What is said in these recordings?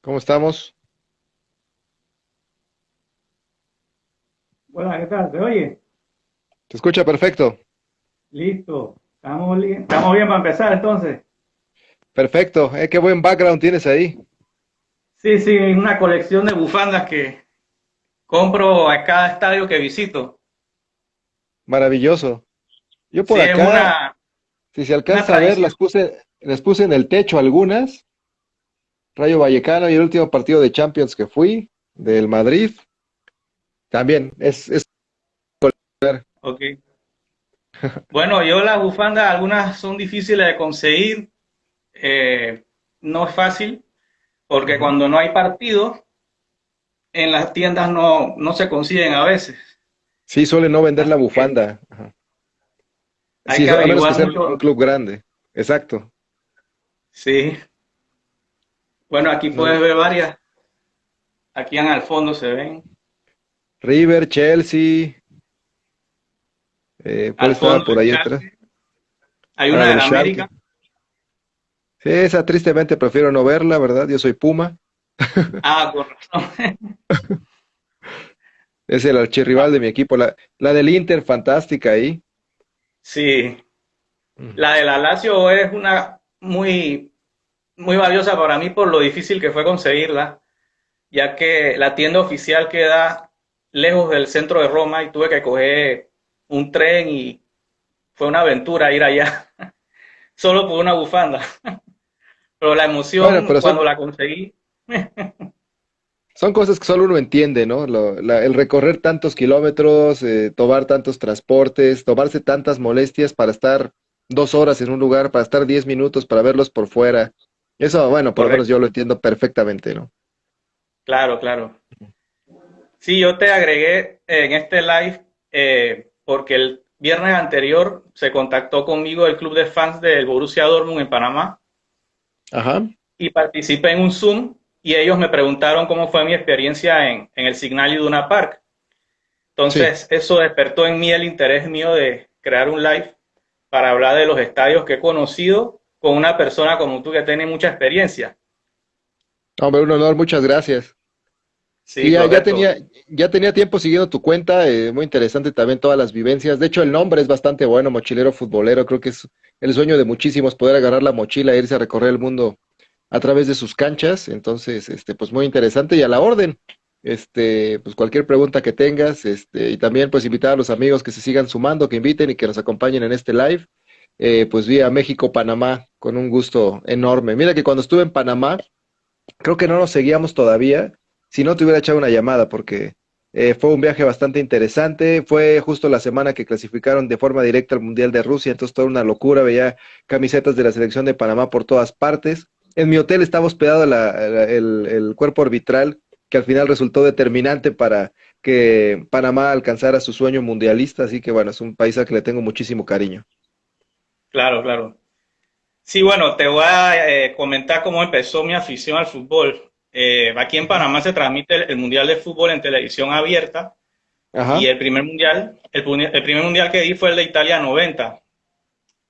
¿Cómo estamos? Hola, ¿qué tal? ¿Te oye? ¿Te escucha perfecto? Listo. Estamos bien para empezar entonces. Perfecto. Qué buen background tienes ahí. Sí, sí, es una colección de bufandas que compro a cada estadio que visito. Maravilloso. Yo Sí, por es acá, si se una alcanza a ver, tradición. les puse en el techo algunas. Rayo Vallecano y el último partido de Champions que fui, del Madrid. También es Ok. Bueno, yo las bufandas, algunas son difíciles de conseguir. eh, no es fácil, porque Ujú. cuando no hay partido, en las tiendas no se consiguen a veces. Sí, suele no vender la Así que bufanda. Ajá. hay Sí, que a menos que averiguar sea un mucho. club grande. Exacto. Sí. Bueno, aquí No, puedes ver varias. Aquí en al fondo se ven. River, Chelsea, ¿cuál Al estaba fondo por el ahí atrás? Chelsea. Hay Ah, una del del Schalke. América. Sí, esa tristemente prefiero no verla, ¿verdad? Yo soy Puma. Ah, con razón. Es el archirrival de mi equipo. La del Inter, fantástica ahí. Sí, Mm. la de la Lazio es una muy valiosa para mí por lo difícil que fue conseguirla, ya que la tienda oficial queda lejos del centro de Roma y tuve que coger un tren y fue una aventura ir allá, solo por una bufanda. Pero la Bueno, emoción pero cuando la conseguí, son cosas que solo uno entiende, ¿no? El recorrer tantos kilómetros, tomar tantos transportes, tomarse tantas molestias para estar 2 horas en un lugar, para estar 10 minutos, para verlos por fuera. Eso, bueno, por lo menos yo correcto, lo entiendo perfectamente, ¿no? claro, claro. Sí, yo te agregué en este live porque el viernes anterior se contactó conmigo el club de fans del Borussia Dortmund en Panamá Ajá, y participé en un Zoom y ellos me preguntaron cómo fue mi experiencia en el Signal Iduna Park. sí. Entonces, eso despertó en mí el interés mío de crear un live para hablar de los estadios que he conocido con una persona como tú que tiene mucha experiencia. Hombre, un honor, muchas gracias. Sí, Sí, tenía, correcto. ya tenía tiempo siguiendo tu cuenta, muy interesante también todas las vivencias. De hecho, el nombre es bastante bueno, Mochilero Futbolero. Creo que es el sueño de muchísimos poder agarrar la mochila e irse a recorrer el mundo a través de sus canchas. Entonces, pues muy interesante y a la orden. Pues cualquier pregunta que tengas, y también pues invitar a los amigos que se sigan sumando, que inviten y que nos acompañen en este live. Pues vía México, Panamá, con un gusto enorme. Mira que cuando estuve en Panamá, creo que no nos seguíamos todavía, si no te hubiera echado una llamada, porque fue un viaje bastante interesante, fue justo la semana que clasificaron de forma directa al Mundial de Rusia, entonces toda una locura, veía camisetas de la selección de Panamá por todas partes. En mi hotel estaba hospedado el cuerpo arbitral, que al final resultó determinante para que Panamá alcanzara su sueño mundialista, así que bueno, es un país al que le tengo muchísimo cariño. Claro, claro. Sí, bueno, te voy a comentar cómo empezó mi afición al fútbol. Aquí en Ujú. Panamá se transmite el Mundial de Fútbol en televisión abierta y Ajá, el primer mundial que di fue el de Italia 90.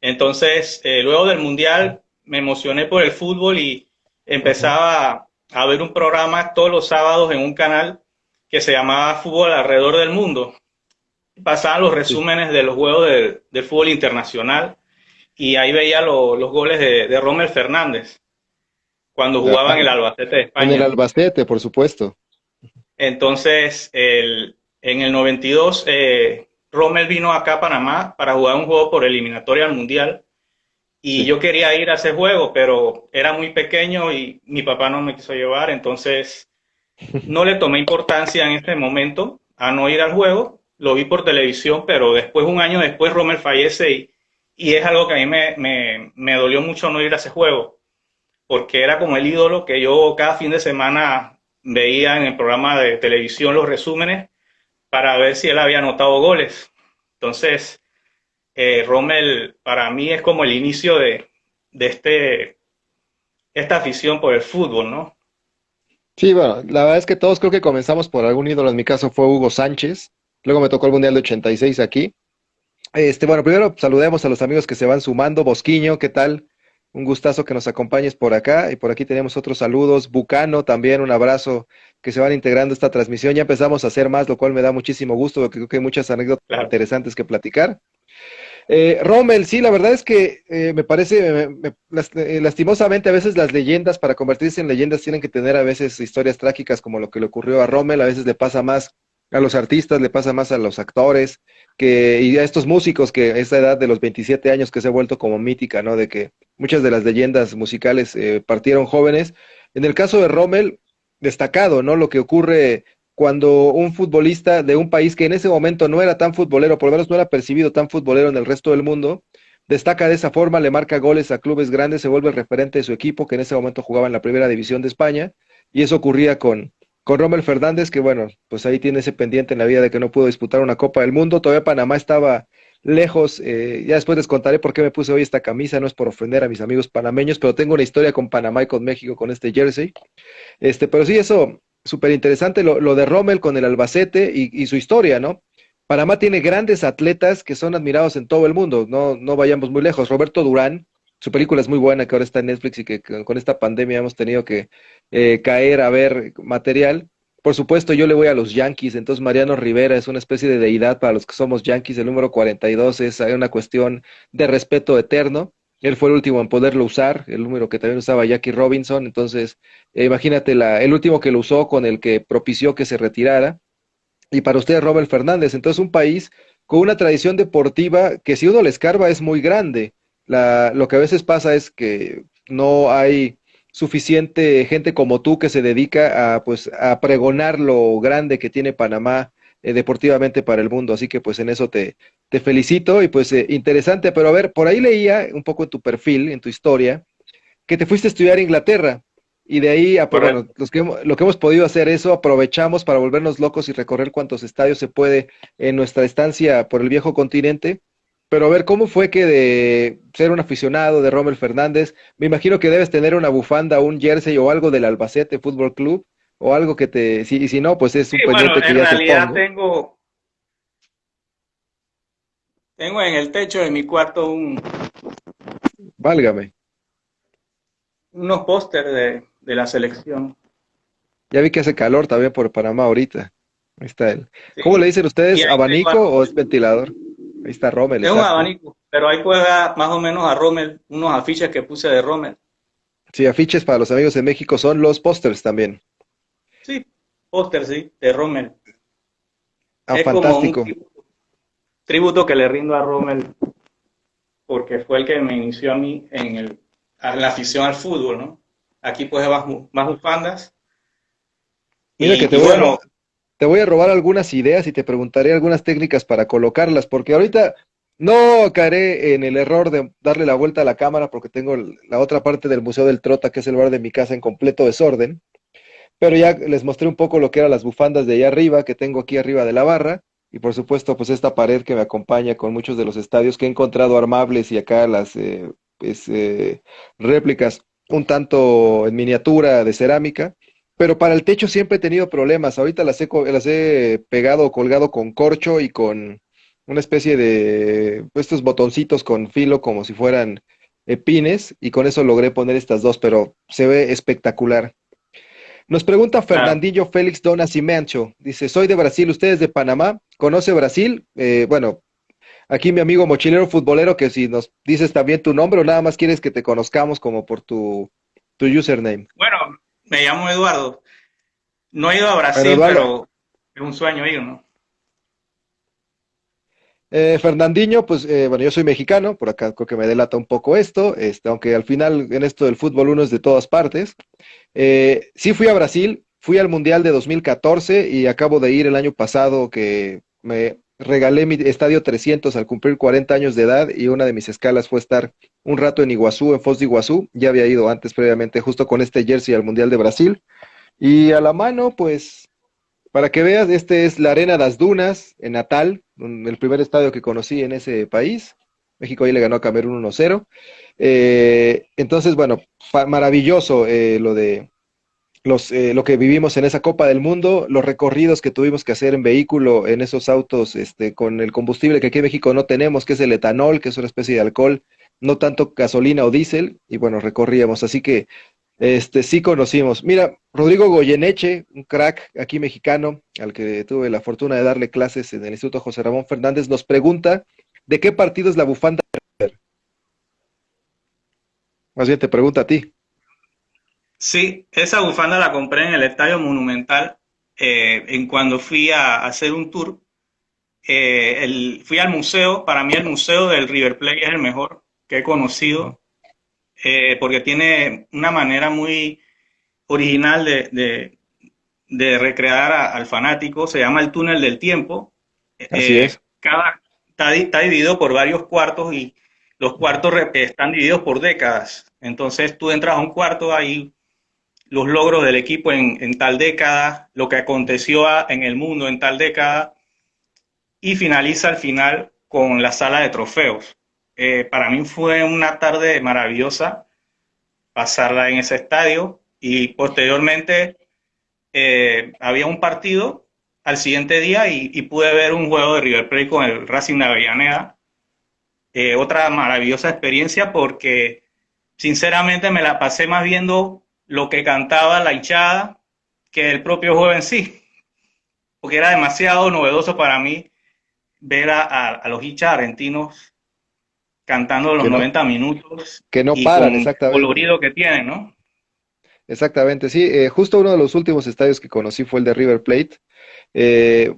Entonces, luego del mundial me emocioné por el fútbol y ajá, empezaba a ver un programa todos los sábados en un canal que se llamaba Fútbol alrededor del mundo. Pasaban los sí. resúmenes de los juegos del fútbol internacional y ahí veía los goles de Rommel Fernández cuando jugaba en el Albacete de En el España. Albacete, por supuesto. Entonces, en el 92, Rommel vino acá a Panamá para jugar un juego por eliminatoria al Mundial y Sí. yo quería ir a ese juego, pero era muy pequeño y mi papá no me quiso llevar, entonces no le tomé importancia en este momento a no ir al juego, lo vi por televisión, pero después, un año después, Rommel fallece y es algo que a mí me dolió mucho no ir a ese juego porque era como el ídolo que yo cada fin de semana veía en el programa de televisión los resúmenes para ver si él había anotado goles. Entonces, Rommel para mí es como el inicio de esta afición por el fútbol, ¿no? Sí, bueno, la verdad es que todos creo que comenzamos por algún ídolo. En mi caso fue Hugo Sánchez. Luego me tocó el Mundial de 86 aquí. Bueno, primero saludemos a los amigos que se van sumando. Bosquiño, ¿qué tal? un gustazo que nos acompañes por acá y por aquí tenemos otros saludos. Bucano también, un abrazo que se van integrando a esta transmisión. Ya empezamos a hacer más, lo cual me da muchísimo gusto porque creo que hay muchas anécdotas Claro. interesantes que platicar. Rommel, sí, la verdad es que me parece, lastimosamente a veces las leyendas, para convertirse en leyendas, tienen que tener a veces historias trágicas como lo que le ocurrió a Rommel, a veces le pasa más a los artistas, le pasa más a los actores, y a estos músicos que a esta edad de los 27 años que se ha vuelto como mítica, ¿no? De que muchas de las leyendas musicales partieron jóvenes. En el caso de Rommel, destacado, ¿no? Lo que ocurre cuando un futbolista de un país que en ese momento no era tan futbolero, por lo menos no era percibido tan futbolero en el resto del mundo, destaca de esa forma, le marca goles a clubes grandes, se vuelve el referente de su equipo, que en ese momento jugaba en la primera división de España, y eso ocurría con Rommel Fernández, que bueno, pues ahí tiene ese pendiente en la vida de que no pudo disputar una Copa del Mundo, todavía Panamá estaba lejos, ya después les contaré por qué me puse hoy esta camisa, no es por ofender a mis amigos panameños, pero tengo una historia con Panamá y con México con este jersey. Pero sí, eso, súper interesante lo de Rommel con el Albacete y su historia, ¿no? Panamá tiene grandes atletas que son admirados en todo el mundo, no vayamos muy lejos. Roberto Durán, su película es muy buena, que ahora está en Netflix y que con esta pandemia hemos tenido que caer a ver material. Por supuesto, yo le voy a los Yankees, entonces Mariano Rivera es una especie de deidad para los que somos Yankees, el número 42 es hay una cuestión de respeto eterno. Él fue el último en poderlo usar, el número que también usaba Jackie Robinson, entonces imagínate el último que lo usó con el que propició que se retirara. Y para usted, Robert Fernández, entonces un país con una tradición deportiva que si uno le escarba es muy grande. Lo que a veces pasa es que no hay suficiente gente como tú que se dedica a, pues, a pregonar lo grande que tiene Panamá deportivamente para el mundo. Así que pues en eso te felicito y pues interesante. Pero a ver, por ahí leía un poco en tu perfil, en tu historia, que te fuiste a estudiar a Inglaterra y de ahí, bueno, Correcto. lo que hemos podido hacer eso, aprovechamos para volvernos locos y recorrer cuantos estadios se puede en nuestra estancia por el viejo continente. Pero a ver, ¿cómo fue que de ser un aficionado de Rommel Fernández, me imagino que debes tener una bufanda, un jersey o algo del Albacete Fútbol Club o algo que y si no, pues es Sí, un bueno, pendiente que en ya realidad supongo. tengo en el techo de mi cuarto Válgame. unos pósters de la selección. Ya vi que hace calor también por Panamá ahorita. Ahí está él. ¿Cómo le Sí. dicen Y ustedes? ahí tengo ¿Abanico a o es Rommel. ventilador? Ahí está Rommel, Es un exacto. abanico, pero ahí juega más o menos a Rommel, unos afiches que puse de Rommel. Sí, afiches para los amigos de México son los pósters también. Sí, póster, sí, de Rommel. Ah, Es como un fantástico. tributo que le rindo a Rommel porque fue el que me inició a mí a la afición al fútbol, ¿no? Aquí pues más bufandas Mira que y bueno, te voy a robar algunas ideas y te preguntaré algunas técnicas para colocarlas, porque ahorita no caeré en el error de darle la vuelta a la cámara porque tengo la otra parte del Museo del Trota, que es el bar de mi casa, en completo desorden. Pero ya les mostré un poco lo que eran las bufandas de allá arriba, que tengo aquí arriba de la barra, y por supuesto, pues esta pared que me acompaña con muchos de los estadios que he encontrado armables y acá las pues, réplicas un tanto en miniatura de cerámica. Pero para el techo siempre he tenido problemas. Ahorita las he pegado o colgado con corcho y con una especie de estos botoncitos con filo como si fueran pines, y con eso logré poner estas dos, pero se ve espectacular. Nos pregunta claro. Fernandillo Félix Dona Cimencho. Dice, soy de Brasil, ¿usted es de Panamá? ¿Conoce Brasil? Bueno, aquí mi amigo mochilero futbolero, que si nos dices también tu nombre o nada más quieres que te conozcamos como por tu username. Bueno, me llamo Eduardo. No he ido a Bueno, Brasil, Eduardo, pero es un sueño ir, ¿no? Fernandinho, pues bueno, yo soy mexicano, por acá creo que me delata un poco esto, aunque al final en esto del fútbol uno es de todas partes. Sí fui a Brasil, fui al Mundial de 2014 y acabo de ir el año pasado que me regalé mi estadio 300 al cumplir 40 años de edad y una de mis escalas fue estar un rato en Iguazú, en Foz de Iguazú. Ya había ido antes previamente justo con este jersey al Mundial de Brasil. Y a la mano, pues para que veas, este es la Arena das Dunas en Natal, el primer estadio que conocí en ese país. México ahí le ganó a Camerún 1-0. Entonces, bueno, maravilloso lo que vivimos en esa Copa del Mundo, los recorridos que tuvimos que hacer en vehículo, en esos autos con el combustible que aquí en México no tenemos, que es el etanol, que es una especie de alcohol no tanto gasolina o diésel, y bueno, recorríamos, así que sí conocimos. Mira, Rodrigo Goyeneche, un crack aquí mexicano, al que tuve la fortuna de darle clases en el Instituto José Ramón Fernández, nos pregunta, ¿de qué partido es la bufanda? Más bien te pregunta a ti. Sí, esa bufanda la compré en el Estadio Monumental en cuando fui a hacer un tour. Fui al museo, para mí el museo del River Plate es el mejor que he conocido, porque tiene una manera muy original de recrear al fanático, se llama el túnel del tiempo. Así es. Está dividido por varios cuartos y los cuartos están divididos por décadas. Entonces tú entras a un cuarto, ahí los logros del equipo en tal década, lo que aconteció en el mundo en tal década, y finaliza al final con la sala de trofeos. Para mí fue una tarde maravillosa pasarla en ese estadio y posteriormente había un partido al siguiente día y pude ver un juego de River Plate con el Racing de Avellaneda. Otra maravillosa experiencia porque sinceramente me la pasé más viendo lo que cantaba la hinchada que el propio juego en sí, porque era demasiado novedoso para mí ver a los hinchas argentinos cantando los Que no, 90 minutos que no y paran, con el exactamente. colorido que tienen, ¿no? Exactamente, sí. Justo uno de los últimos estadios que conocí fue el de River Plate.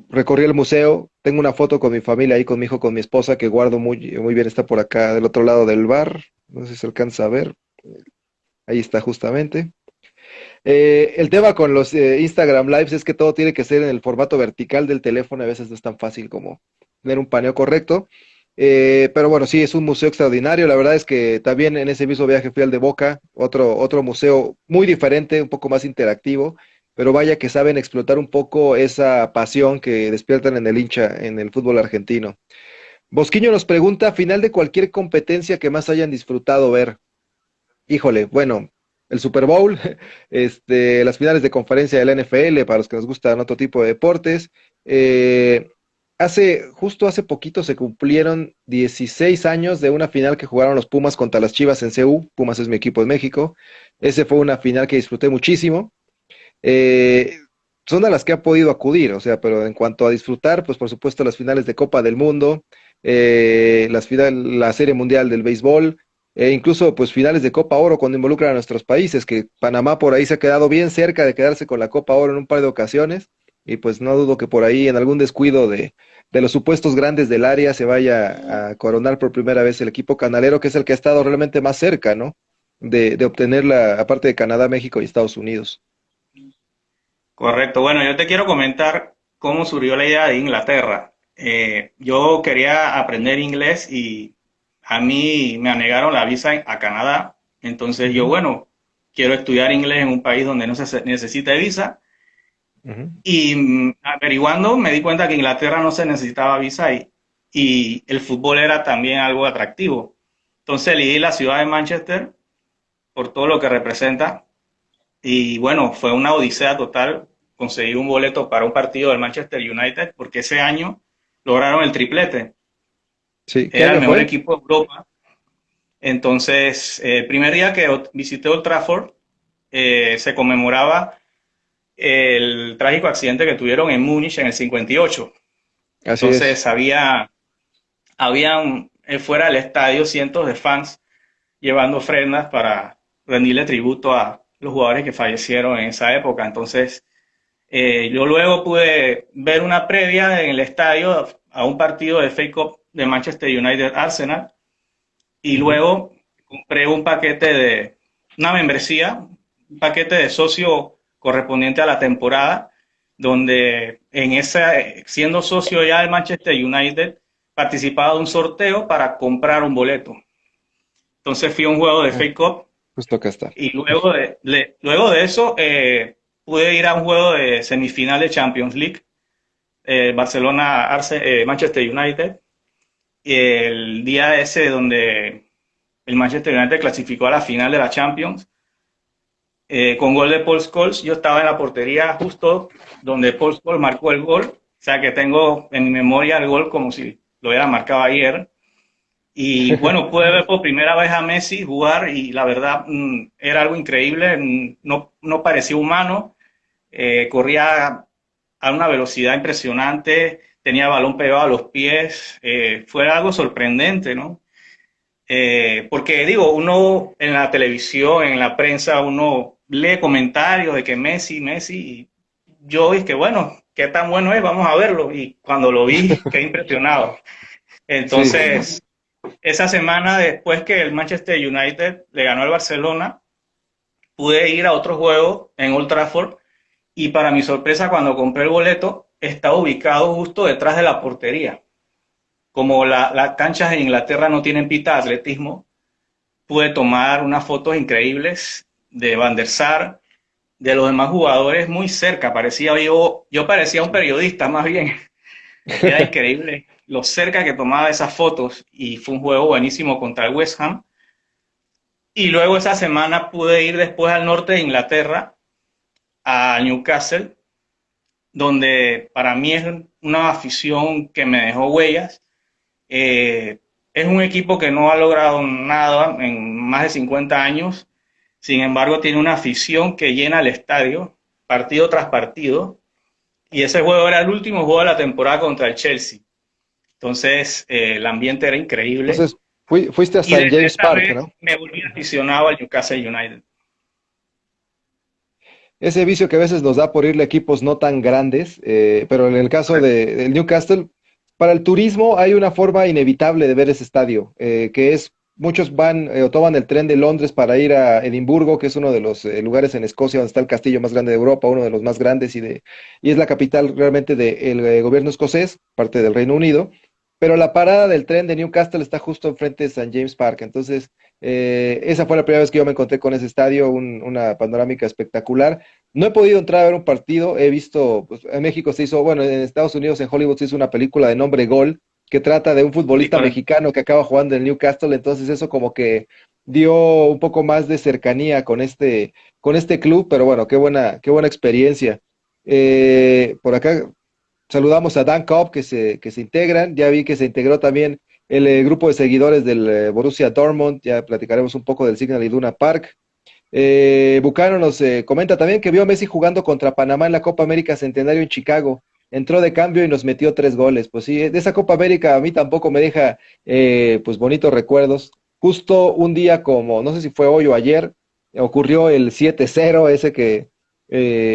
Recorrí el museo, tengo una foto con mi familia ahí, con mi hijo, con mi esposa, que guardo muy bien, está por acá del otro lado del bar, no sé si se alcanza a ver, ahí está justamente. El tema con los Instagram Lives es que todo tiene que ser en el formato vertical del teléfono, a veces no es tan fácil como tener un paneo correcto. Pero bueno, sí, es un museo extraordinario. La verdad es que también en ese mismo viaje fui al de Boca, otro museo muy diferente, un poco más interactivo, pero vaya que saben explotar un poco esa pasión que despiertan en el hincha en el fútbol argentino. Bosquiño nos pregunta, final de cualquier competencia que más hayan disfrutado ver. Híjole, bueno, el Super Bowl, las finales de conferencia de la NFL, para los que nos gustan otro tipo de deportes. Eh, justo hace poquito se cumplieron 16 años de una final que jugaron los Pumas contra las Chivas en CU. Pumas es mi equipo de México. Ese fue una final que disfruté muchísimo. Eh, Son a las que ha podido acudir, o sea, pero en cuanto a disfrutar, pues por supuesto las finales de Copa del Mundo, la Serie Mundial del Béisbol, incluso pues finales de Copa Oro cuando involucran a nuestros países, que Panamá por ahí se ha quedado bien cerca de quedarse con la Copa Oro en un par de ocasiones, y pues no dudo que por ahí en algún descuido de los supuestos grandes del área se vaya a coronar por primera vez el equipo canalero, que es el que ha estado realmente más cerca, ¿no? De obtenerla, aparte de Canadá, México y Estados Unidos. Correcto. Bueno, yo te quiero comentar cómo surgió la idea de Inglaterra. Yo quería aprender inglés y a mí me anegaron la visa a Canadá. Entonces yo, Ujú, bueno, quiero estudiar inglés en un país donde no se necesita visa. ujú. Y averiguando me di cuenta que Inglaterra no se necesitaba visa y el fútbol era también algo atractivo. Entonces elegí la ciudad de Manchester por todo lo que representa. Y bueno, fue una odisea total conseguir un boleto para un partido del Manchester United porque ese año lograron el triplete. Sí, ¿qué Era el año mejor fue? equipo de Europa. Entonces, el primer día que visité Old Trafford, se conmemoraba el trágico accidente que tuvieron en Múnich en el 58. Así es. Entonces, habían fuera del estadio cientos de fans llevando ofrendas para rendirle tributo a los jugadores que fallecieron en esa época. Entonces, yo luego pude ver una previa en el estadio a un partido de FA Cup de Manchester United Arsenal y Ujú. luego compré una membresía, un paquete de socio correspondiente a la temporada, donde siendo socio ya del Manchester United, participaba de un sorteo para comprar un boleto. Entonces fui a un juego de Ah, FA Cup justo acá está. y luego de eso pude ir a un juego de semifinal de Champions League, Manchester United, y el día ese donde el Manchester United clasificó a la final de la Champions, con gol de Paul Scholes. Yo estaba en la portería justo donde Paul Scholes marcó el gol, o sea que tengo en mi memoria el gol como si lo hubiera marcado ayer. Y bueno, pude ver por primera vez a Messi jugar y la verdad era algo increíble, no parecía humano, corría a una velocidad impresionante, tenía el balón pegado a los pies, fue algo sorprendente, ¿no? Porque digo, uno en la televisión, en la prensa, uno lee comentarios de que Messi, Messi, y yo dije, bueno, qué tan bueno es, vamos a verlo. Y cuando lo vi, quedé impresionado. Sí, Entonces, esa semana después que el Manchester United le ganó al Barcelona, pude ir a otro juego en Old Trafford y para mi sorpresa, cuando compré el boleto, estaba ubicado justo detrás de la portería. Como las canchas en Inglaterra no tienen pista de atletismo, pude tomar unas fotos increíbles de Van der Sar, de los demás jugadores muy cerca. Yo parecía un periodista más bien. Era increíble lo cerca que tomaba esas fotos y fue un juego buenísimo contra el West Ham. Y luego esa semana pude ir después al norte de Inglaterra, a Newcastle, donde para mí es una afición que me dejó huellas. Eh, es un equipo que no ha logrado nada en más de 50 años, sin embargo tiene una afición que llena el estadio partido tras partido, y ese juego era el último juego de la temporada contra el Chelsea. Entonces el ambiente era increíble entonces fuiste a y St. desde James esa Park, vez ¿no? me volví aficionado al Newcastle United. Ese vicio que a veces nos da por irle a equipos no tan grandes, pero en el caso del Newcastle, para el turismo hay una forma inevitable de ver ese estadio, que es, muchos van o toman el tren de Londres para ir a Edimburgo, que es uno de los lugares en Escocia donde está el castillo más grande de Europa, uno de los más grandes y es la capital realmente del gobierno escocés, parte del Reino Unido, pero la parada del tren de Newcastle está justo enfrente de St. James Park, entonces esa fue la primera vez que yo me encontré con ese estadio, una panorámica espectacular. No he podido entrar a ver un partido, he visto, pues, en México se hizo, bueno, en Estados Unidos, en Hollywood se hizo una película de nombre Gol, que trata de un Sí, futbolista correcto. mexicano que acaba jugando en el Newcastle, entonces eso como que dio un poco más de cercanía con este club, pero bueno, qué buena experiencia. Por acá saludamos a Dan Cobb que se integran, ya vi que se integró también el grupo de seguidores del Borussia Dortmund, ya platicaremos un poco del Signal Iduna Park. Bucano nos comenta también que vio a Messi jugando contra Panamá en la Copa América Centenario en Chicago. Entró de cambio y nos metió 3 goles. Pues sí, de esa Copa América a mí tampoco me deja pues bonitos recuerdos. Justo un día como, no sé si fue hoy o ayer, ocurrió el 7-0, ese que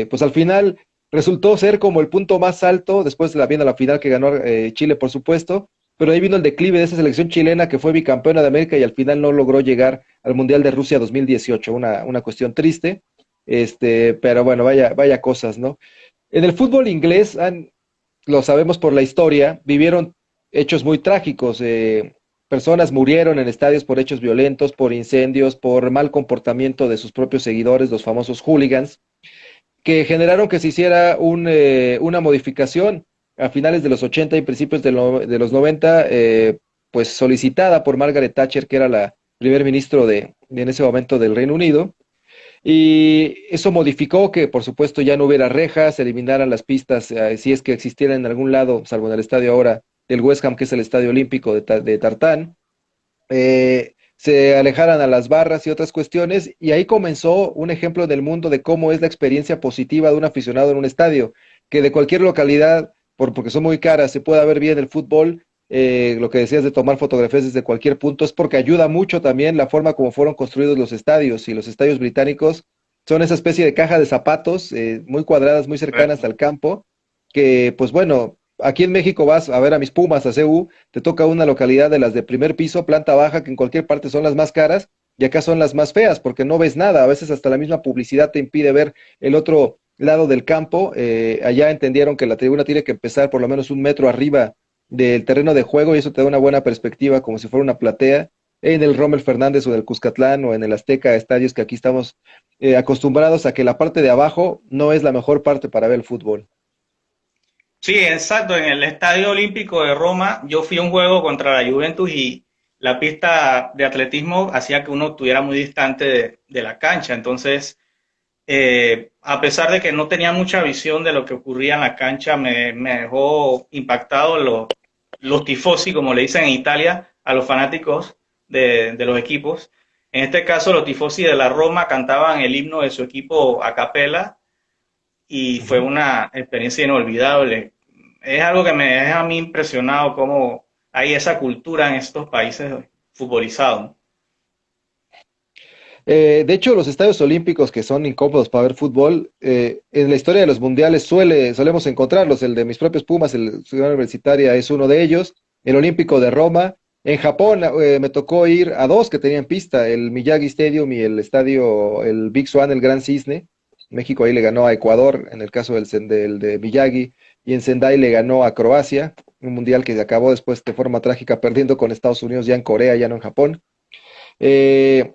pues al final resultó ser como el punto más alto, después de viendo la final que ganó Chile, por supuesto, pero ahí vino el declive de esa selección chilena que fue bicampeona de América y al final no logró llegar al Mundial de Rusia 2018, una cuestión triste, pero bueno, vaya cosas, ¿no? En el fútbol inglés, lo sabemos por la historia, vivieron hechos muy trágicos, personas murieron en estadios por hechos violentos, por incendios, por mal comportamiento de sus propios seguidores, los famosos hooligans, que generaron que se hiciera una modificación a finales de los 80 y principios de los 90, pues solicitada por Margaret Thatcher, que era la primer ministro en ese momento del Reino Unido, y eso modificó que, por supuesto, ya no hubiera rejas, se eliminaran las pistas, si es que existieran en algún lado, salvo en el estadio ahora del West Ham, que es el estadio olímpico de Tartán, se alejaran a las barras y otras cuestiones, y ahí comenzó un ejemplo en el mundo de cómo es la experiencia positiva de un aficionado en un estadio, que de cualquier localidad, porque son muy caras, se pueda ver bien el fútbol. Lo que decías de tomar fotografías desde cualquier punto es porque ayuda mucho también la forma como fueron construidos los estadios, y los estadios británicos son esa especie de caja de zapatos muy cuadradas, muy cercanas Correcto. al campo, que pues bueno, aquí en México vas a ver a mis Pumas, a CU, te toca una localidad de las de primer piso, planta baja, que en cualquier parte son las más caras, y acá son las más feas, porque no ves nada, a veces hasta la misma publicidad te impide ver el otro lado del campo. Allá entendieron que la tribuna tiene que empezar por lo menos 1 metro arriba del terreno de juego, y eso te da una buena perspectiva, como si fuera una platea. En el Rommel Fernández o en el Cuscatlán o en el Azteca, estadios que aquí estamos acostumbrados a que la parte de abajo no es la mejor parte para ver el fútbol. Sí, exacto. En el Estadio Olímpico de Roma, yo fui a un juego contra la Juventus y la pista de atletismo hacía que uno estuviera muy distante de la cancha. Entonces, a pesar de que no tenía mucha visión de lo que ocurría en la cancha, me dejó impactado los tifosi, como le dicen en Italia, a los fanáticos de los equipos. En este caso, los tifosi de la Roma cantaban el himno de su equipo a capela y fue Ujú. una experiencia inolvidable. Es algo que me deja a mí impresionado cómo hay esa cultura en estos países futbolizados. De hecho, los estadios olímpicos que son incómodos para ver fútbol, en la historia de los mundiales solemos encontrarlos. El de mis propios Pumas, el Ciudad Universitaria, es uno de ellos. El Olímpico de Roma. En Japón me tocó ir a dos que tenían pista, el Miyagi Stadium y el estadio, el Big Swan, el Gran Cisne. México ahí le ganó a Ecuador, en el caso del de Miyagi, y en Sendai le ganó a Croacia, un mundial que se acabó después de forma trágica perdiendo con Estados Unidos ya en Corea, ya no en Japón. Eh,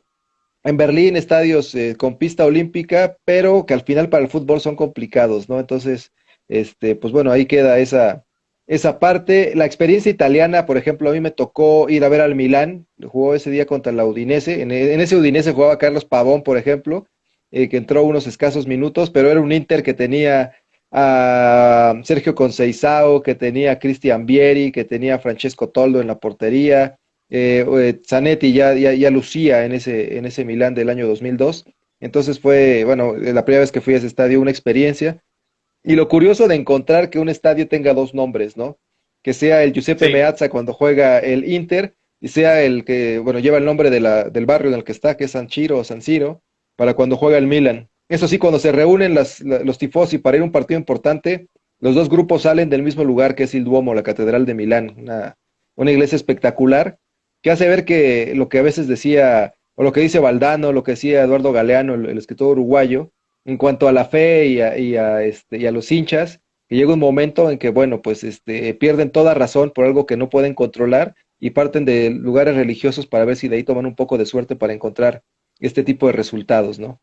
en Berlín, estadios con pista olímpica, pero que al final para el fútbol son complicados, ¿no? Entonces, pues bueno, ahí queda esa parte. La experiencia italiana, por ejemplo, a mí me tocó ir a ver al Milán, jugó ese día contra la Udinese. En ese Udinese jugaba Carlos Pavón, por ejemplo, que entró unos escasos minutos, pero era un Inter que tenía a Sergio Conceição, que tenía a Cristian Vieri, que tenía a Francesco Toldo en la portería. Zanetti ya lucía en ese Milán del año 2002. Entonces fue, bueno, la primera vez que fui a ese estadio, una experiencia. Y lo curioso de encontrar que un estadio tenga dos nombres, ¿no? Que sea el Giuseppe Sí, Meazza cuando juega el Inter y sea el que, bueno, lleva el nombre del barrio en el que está, que es San Chiro o San Siro, para cuando juega el Milan. Eso sí, cuando se reúnen los tifosi para ir a un partido importante, los dos grupos salen del mismo lugar, que es el Duomo, la Catedral de Milán, una iglesia espectacular, que hace ver que lo que a veces decía, o lo que dice Valdano, lo que decía Eduardo Galeano, el escritor uruguayo, en cuanto a la fe y a los hinchas, que llega un momento en que, bueno, pues pierden toda razón por algo que no pueden controlar y parten de lugares religiosos para ver si de ahí toman un poco de suerte para encontrar este tipo de resultados, ¿no?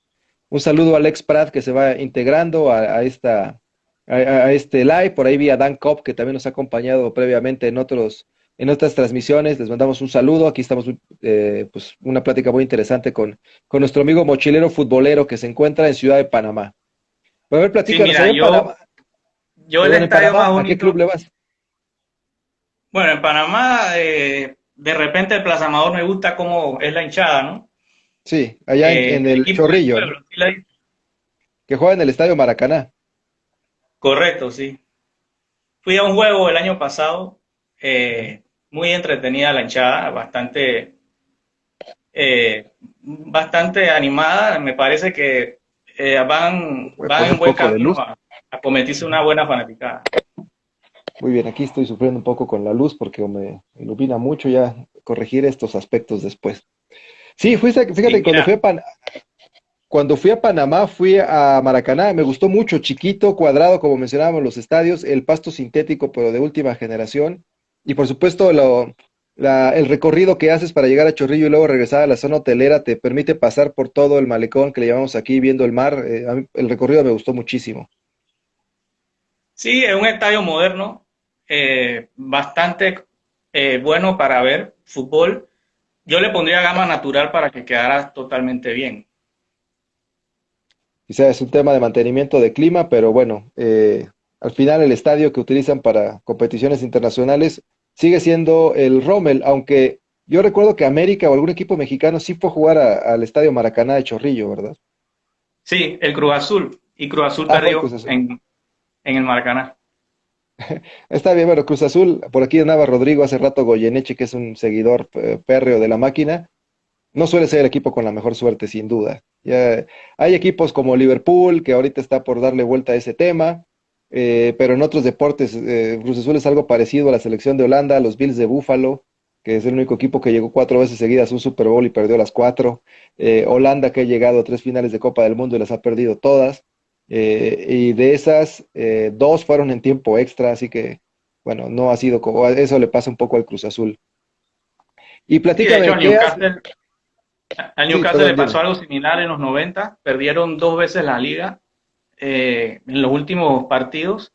Un saludo a Alex Prat que se va integrando a este live. Por ahí vi a Dan Cobb que también nos ha acompañado previamente en otras transmisiones. Les mandamos un saludo. Aquí estamos, pues, una plática muy interesante con nuestro amigo mochilero futbolero que se encuentra en Ciudad de Panamá. A ver, sí, platícanos, mira, allá en Panamá, yo el perdón, en estadio más Panamá, ¿a qué club bonito, le vas? bueno, en Panamá, de repente el Plaza Amador me gusta cómo es la hinchada, ¿no? Sí, allá en El el equipo del Chorrillo, ¿no? pueblo, ¿sí la dice? Que juega en el Estadio Maracaná. Correcto, sí. Fui a un juego el año pasado, muy entretenida la hinchada, bastante animada. Me parece que Voy a van poner en un buen poco de camino luz. a cometerse una buena fanaticada. Muy bien, aquí estoy sufriendo un poco con la luz porque me ilumina mucho, ya corregir estos aspectos después. Sí, Sí, fíjate, mira, cuando fui a Panamá, fui a Maracaná, me gustó mucho, chiquito, cuadrado, como mencionábamos los estadios, el pasto sintético, pero de última generación, y por supuesto el recorrido que haces para llegar a Chorrillo y luego regresar a la zona hotelera te permite pasar por todo el malecón que le llamamos aquí, viendo el mar. A mí el recorrido me gustó muchísimo. sí, es un estadio moderno, bastante bueno para ver fútbol. Yo le pondría gama natural para que quedara totalmente bien. Quizá es un tema de mantenimiento de clima, pero bueno, al final el estadio que utilizan para competiciones internacionales sigue siendo el Rommel, aunque yo recuerdo que América o algún equipo mexicano sí fue a jugar al estadio Maracaná de Chorrillo, ¿verdad? Sí, el Cruz Azul. Y Cruz Azul Ah, fue el Cruz perdió Azul. en el Maracaná. Está bien, bueno, Cruz Azul, por aquí andaba Rodrigo hace rato Goyeneche, que es un seguidor pérreo de la máquina. No suele ser el equipo con la mejor suerte, sin duda. Ya, hay equipos como Liverpool, que ahorita está por darle vuelta a ese tema, pero en otros deportes, Cruz Azul es algo parecido a la selección de Holanda, los Bills de Buffalo, que es el único equipo que llegó 4 veces seguidas a un Super Bowl y perdió las 4. Holanda, que ha llegado a 3 finales de Copa del Mundo y las ha perdido todas. Y de esas, dos fueron en tiempo extra, así que, bueno, no ha sido como, eso le pasa un poco al Cruz Azul. Y Sí, de hecho platícame, ¿qué haces? al Sí, Newcastle le perdón, pasó dime. algo similar en los 90. Perdieron dos veces la liga en los últimos partidos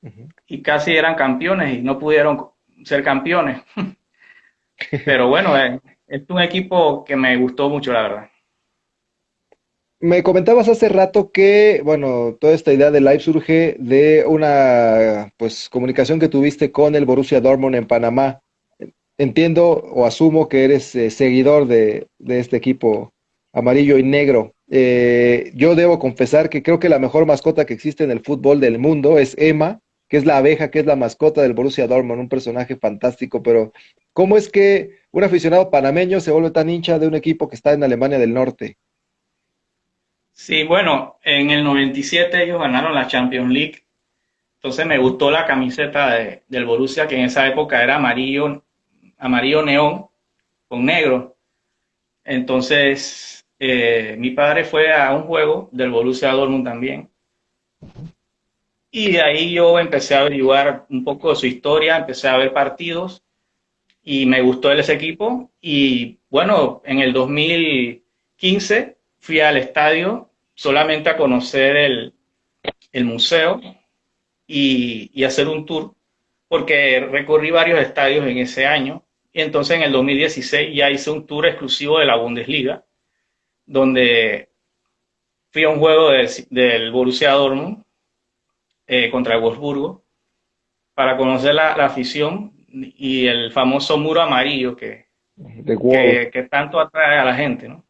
Ujú. y casi eran campeones y no pudieron ser campeones. Pero bueno, es un equipo que me gustó mucho, la verdad. Me comentabas hace rato que, bueno, toda esta idea de live surge de una, pues, comunicación que tuviste con el Borussia Dortmund en Panamá. entiendo o asumo que eres seguidor de este equipo amarillo y negro. Yo debo confesar que creo que la mejor mascota que existe en el fútbol del mundo es Emma, que es la abeja, que es la mascota del Borussia Dortmund, un personaje fantástico, pero ¿cómo es que un aficionado panameño se vuelve tan hincha de un equipo que está en Alemania del Norte? Sí, bueno, en el 97 ellos ganaron la Champions League. Entonces me gustó la camiseta del Borussia, que en esa época era amarillo, amarillo neón con negro. Entonces mi padre fue a un juego del Borussia Dortmund también. Y de ahí yo empecé a averiguar un poco de su historia, empecé a ver partidos y me gustó ese equipo. Y bueno, en el 2015 fui al estadio solamente a conocer el museo y hacer un tour, porque recorrí varios estadios en ese año. Y entonces en el 2016 ya hice un tour exclusivo de la Bundesliga, donde fui a un juego del Borussia Dortmund contra el Wolfsburgo para conocer la afición y el famoso muro amarillo The Wall. que tanto atrae a la gente, ¿no?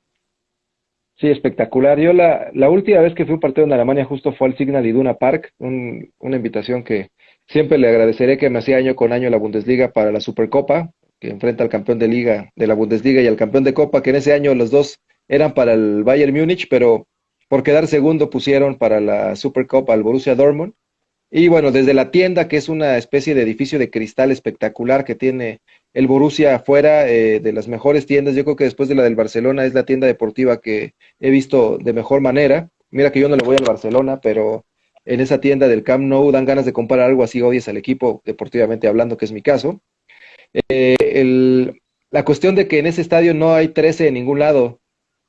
Sí, espectacular. Yo la última vez que fui a un partido en Alemania justo fue al Signal Iduna Park, una invitación que siempre le agradeceré, que me hacía año con año la Bundesliga para la Supercopa, que enfrenta al campeón de liga de la Bundesliga y al campeón de Copa, que en ese año los dos eran para el Bayern Múnich, pero por quedar segundo pusieron para la Supercopa al Borussia Dortmund. Y bueno, desde la tienda, que es una especie de edificio de cristal espectacular que tiene el Borussia afuera, de las mejores tiendas, yo creo que después de la del Barcelona es la tienda deportiva que he visto de mejor manera. Mira que yo no le voy al Barcelona, pero en esa tienda del Camp Nou dan ganas de comprar algo así, odies al equipo, deportivamente hablando, que es mi caso. La cuestión de que en ese estadio no hay 13 en ningún lado,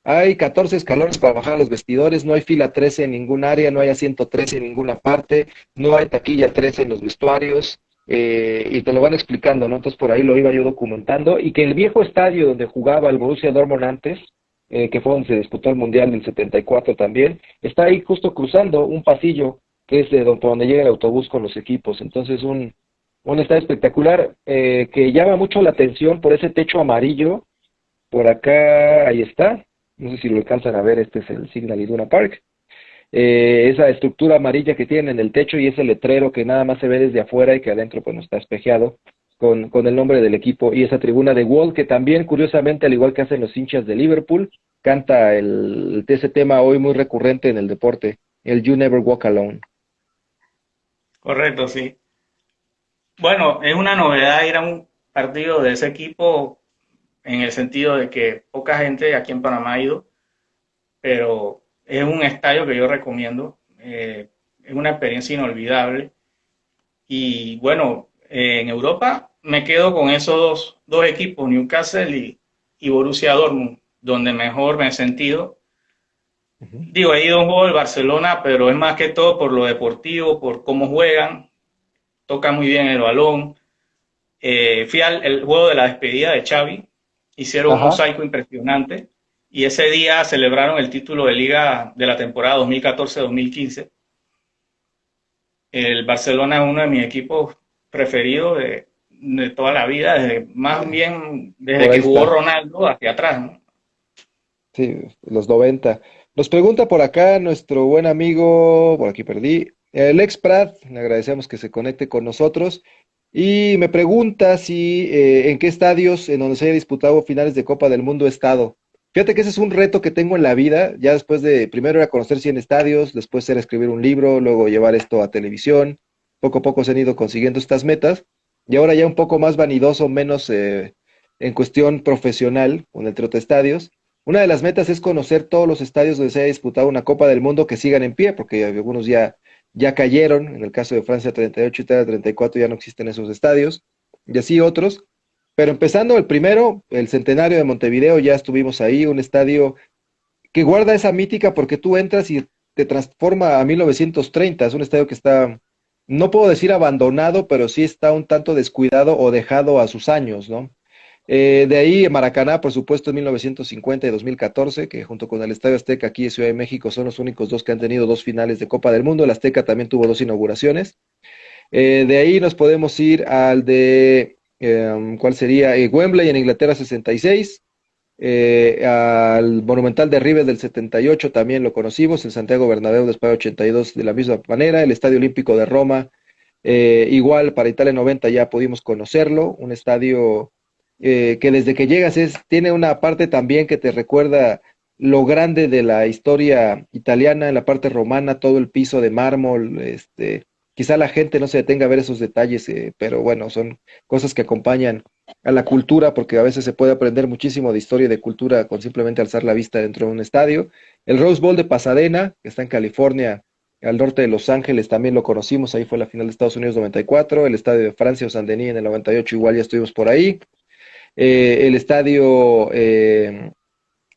hay 14 escalones para bajar a los vestidores, no hay fila 13 en ningún área, no hay asiento 13 en ninguna parte, no hay taquilla 13 en los vestuarios, y te lo van explicando, ¿no? Entonces por ahí lo iba yo documentando, y que el viejo estadio donde jugaba el Borussia Dortmund antes, que fue donde se disputó el Mundial del 74 también, está ahí justo cruzando un pasillo que es de por donde llega el autobús con los equipos. Entonces un estadio espectacular, que llama mucho la atención por ese techo amarillo. Por acá, ahí está, no sé si lo alcanzan a ver, este es el Signal Iduna Park. Esa estructura amarilla que tienen en el techo y ese letrero que nada más se ve desde afuera y que adentro pues no está espejeado con el nombre del equipo, y esa tribuna de Wall que también curiosamente, al igual que hacen los hinchas de Liverpool, canta ese tema hoy muy recurrente en el deporte, el You Never Walk Alone. Correcto, sí. Bueno, es una novedad ir a un partido de ese equipo en el sentido de que poca gente aquí en Panamá ha ido, pero es un estadio que yo recomiendo. Es una experiencia inolvidable. Y bueno, en Europa me quedo con esos dos equipos, Newcastle y Borussia Dortmund, donde mejor me he sentido. Ujú. Digo, he ido a un juego del Barcelona, pero es más que todo por lo deportivo, por cómo juegan, tocan muy bien el balón. Fui al el juego de la despedida de Xavi, hicieron un Ajá. mosaico impresionante y ese día celebraron el título de liga de la temporada 2014-2015. El Barcelona es uno de mis equipos preferidos de toda la vida, más bien desde Por ahí que jugó está. Ronaldo hacia atrás, ¿no? Sí, los 90. Nos pregunta por acá nuestro buen amigo, por aquí perdí, el ex Prat, le agradecemos que se conecte con nosotros, y me pregunta si en qué estadios en donde se haya disputado finales de Copa del Mundo he estado. Fíjate que ese es un reto que tengo en la vida, ya después de, primero era conocer 100 estadios, después era escribir un libro, luego llevar esto a televisión, poco a poco se han ido consiguiendo estas metas, y ahora ya un poco más vanidoso, menos en cuestión profesional, con el trote estadios. Una de las metas es conocer todos los estadios donde se haya disputado una Copa del Mundo que sigan en pie, porque algunos ya cayeron. En el caso de Francia 38, Italia 34 ya no existen esos estadios, y así otros. Pero empezando el primero, el Centenario de Montevideo, ya estuvimos ahí, un estadio que guarda esa mítica porque tú entras y te transforma a 1930. Es un estadio que está, no puedo decir abandonado, pero sí está un tanto descuidado o dejado a sus años, ¿no? De ahí Maracaná, por supuesto, en 1950 y 2014, que junto con el Estadio Azteca aquí en Ciudad de México son los únicos dos que han tenido dos finales de Copa del Mundo. El Azteca también tuvo dos inauguraciones. De ahí nos podemos ir al de ¿Cuál sería? Wembley en Inglaterra 66. Al Monumental de River del 78 también lo conocimos, el Santiago Bernabéu después de 82 de la misma manera, el Estadio Olímpico de Roma, igual para Italia 90 ya pudimos conocerlo, un estadio que desde que llegas tiene una parte también que te recuerda lo grande de la historia italiana, en la parte romana, todo el piso de mármol, quizá la gente no se detenga a ver esos detalles, pero bueno, son cosas que acompañan a la cultura, porque a veces se puede aprender muchísimo de historia y de cultura con simplemente alzar la vista dentro de un estadio. El Rose Bowl de Pasadena, que está en California, al norte de Los Ángeles, también lo conocimos, ahí fue la final de Estados Unidos 94, el estadio de Francia o Saint-Denis en el 98, igual ya estuvimos por ahí. El estadio, el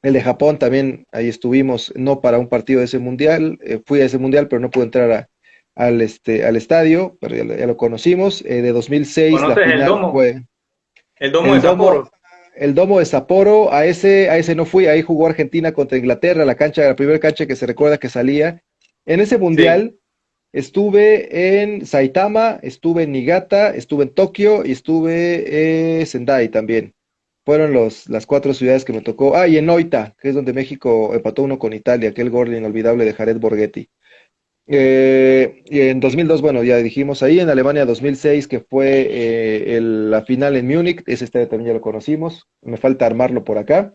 de Japón también, ahí estuvimos, no para un partido de ese mundial, fui a ese mundial, pero no pude entrar al estadio, pero ya lo conocimos. De 2006 la ¿Conoces el final domo? fue El domo de el domo, Sapporo. el domo de Sapporo, a ese no fui, ahí jugó Argentina contra Inglaterra, la primera cancha que se recuerda que salía. En ese Sí. mundial estuve en Saitama, estuve en Niigata, estuve en Tokio y estuve en Sendai también. Fueron las cuatro ciudades que me tocó. Ah, y en Noita, que es donde México empató uno con Italia, aquel gol inolvidable de Jared Borghetti. Y en 2002, bueno, ya dijimos ahí, en Alemania 2006, que fue la final en Múnich, ese estadio también ya lo conocimos, me falta armarlo por acá.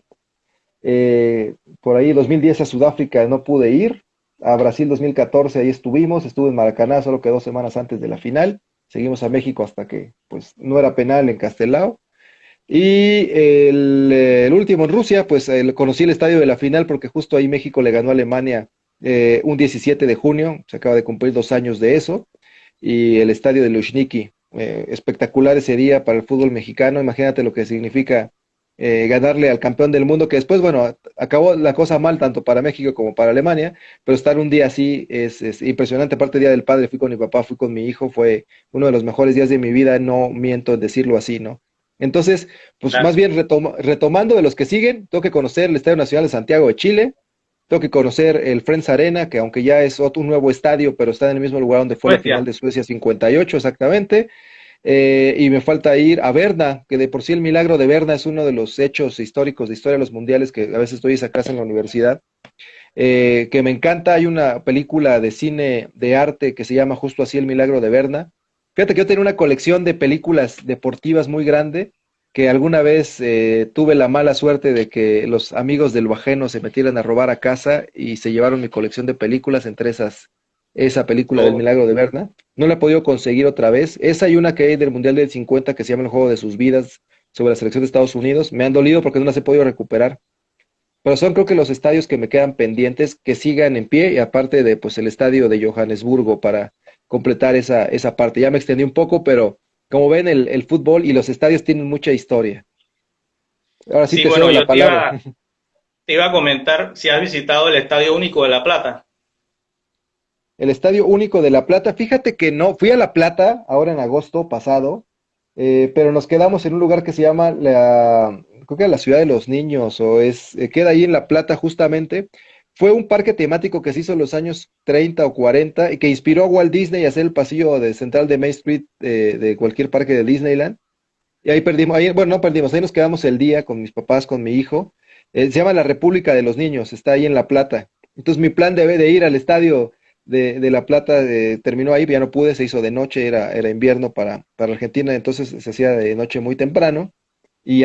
Por ahí 2010 a Sudáfrica no pude ir, a Brasil 2014 ahí estuvimos, estuve en Maracaná, solo que 2 semanas antes de la final, seguimos a México hasta que pues no era penal en Castelao. Y el último en Rusia, pues conocí el estadio de la final porque justo ahí México le ganó a Alemania un 17 de junio, se acaba de cumplir 2 años de eso, y el estadio de Luzhniki, espectacular ese día para el fútbol mexicano, imagínate lo que significa ganarle al campeón del mundo, que después, bueno, acabó la cosa mal tanto para México como para Alemania, pero estar un día así es impresionante, aparte Día del Padre, fui con mi papá, fui con mi hijo, fue uno de los mejores días de mi vida, no miento en decirlo así, ¿no? Entonces, pues más Claro. bien retomando de los que siguen, tengo que conocer el Estadio Nacional de Santiago de Chile, tengo que conocer el Friends Arena, que aunque ya es otro un nuevo estadio, pero está en el mismo lugar donde fue la final Suecia. de Suecia 58 exactamente. Y me falta ir a Berna, que de por sí el milagro de Berna es uno de los hechos históricos de historia de los mundiales que a veces doy esa clase en la universidad, que me encanta. Hay una película de cine de arte que se llama justo así, El Milagro de Berna. Fíjate que yo tenía una colección de películas deportivas muy grande, que alguna vez tuve la mala suerte de que los amigos del Bajeno se metieran a robar a casa y se llevaron mi colección de películas, entre esas esa película del Oh, Milagro de Berna. No la he podido conseguir otra vez. Esa y una que hay del Mundial del 50 que se llama El Juego de sus Vidas sobre la selección de Estados Unidos. Me han dolido porque no las he podido recuperar. Pero son creo que los estadios que me quedan pendientes que sigan en pie y aparte de pues el estadio de Johannesburgo para completar esa parte. Ya me extendí un poco, pero como ven el fútbol y los estadios tienen mucha historia. Ahora sí sí, te bueno, cedo la palabra. te iba a comentar si has visitado el Estadio Único de La Plata. El Estadio Único de La Plata, fíjate que no, fui a La Plata ahora en agosto pasado, pero nos quedamos en un lugar que se llama creo que la Ciudad de los Niños, queda ahí en La Plata justamente. Fue un parque temático que se hizo en los años 30 o 40 y que inspiró a Walt Disney a hacer el pasillo de central de Main Street de cualquier parque de Disneyland. Y ahí perdimos, ahí, bueno, no perdimos, ahí nos quedamos el día con mis papás, con mi hijo. Se llama la República de los Niños, está ahí en La Plata. Entonces mi plan de ir al estadio de La Plata terminó ahí, ya no pude, se hizo de noche, era invierno para Argentina, entonces se hacía de noche muy temprano y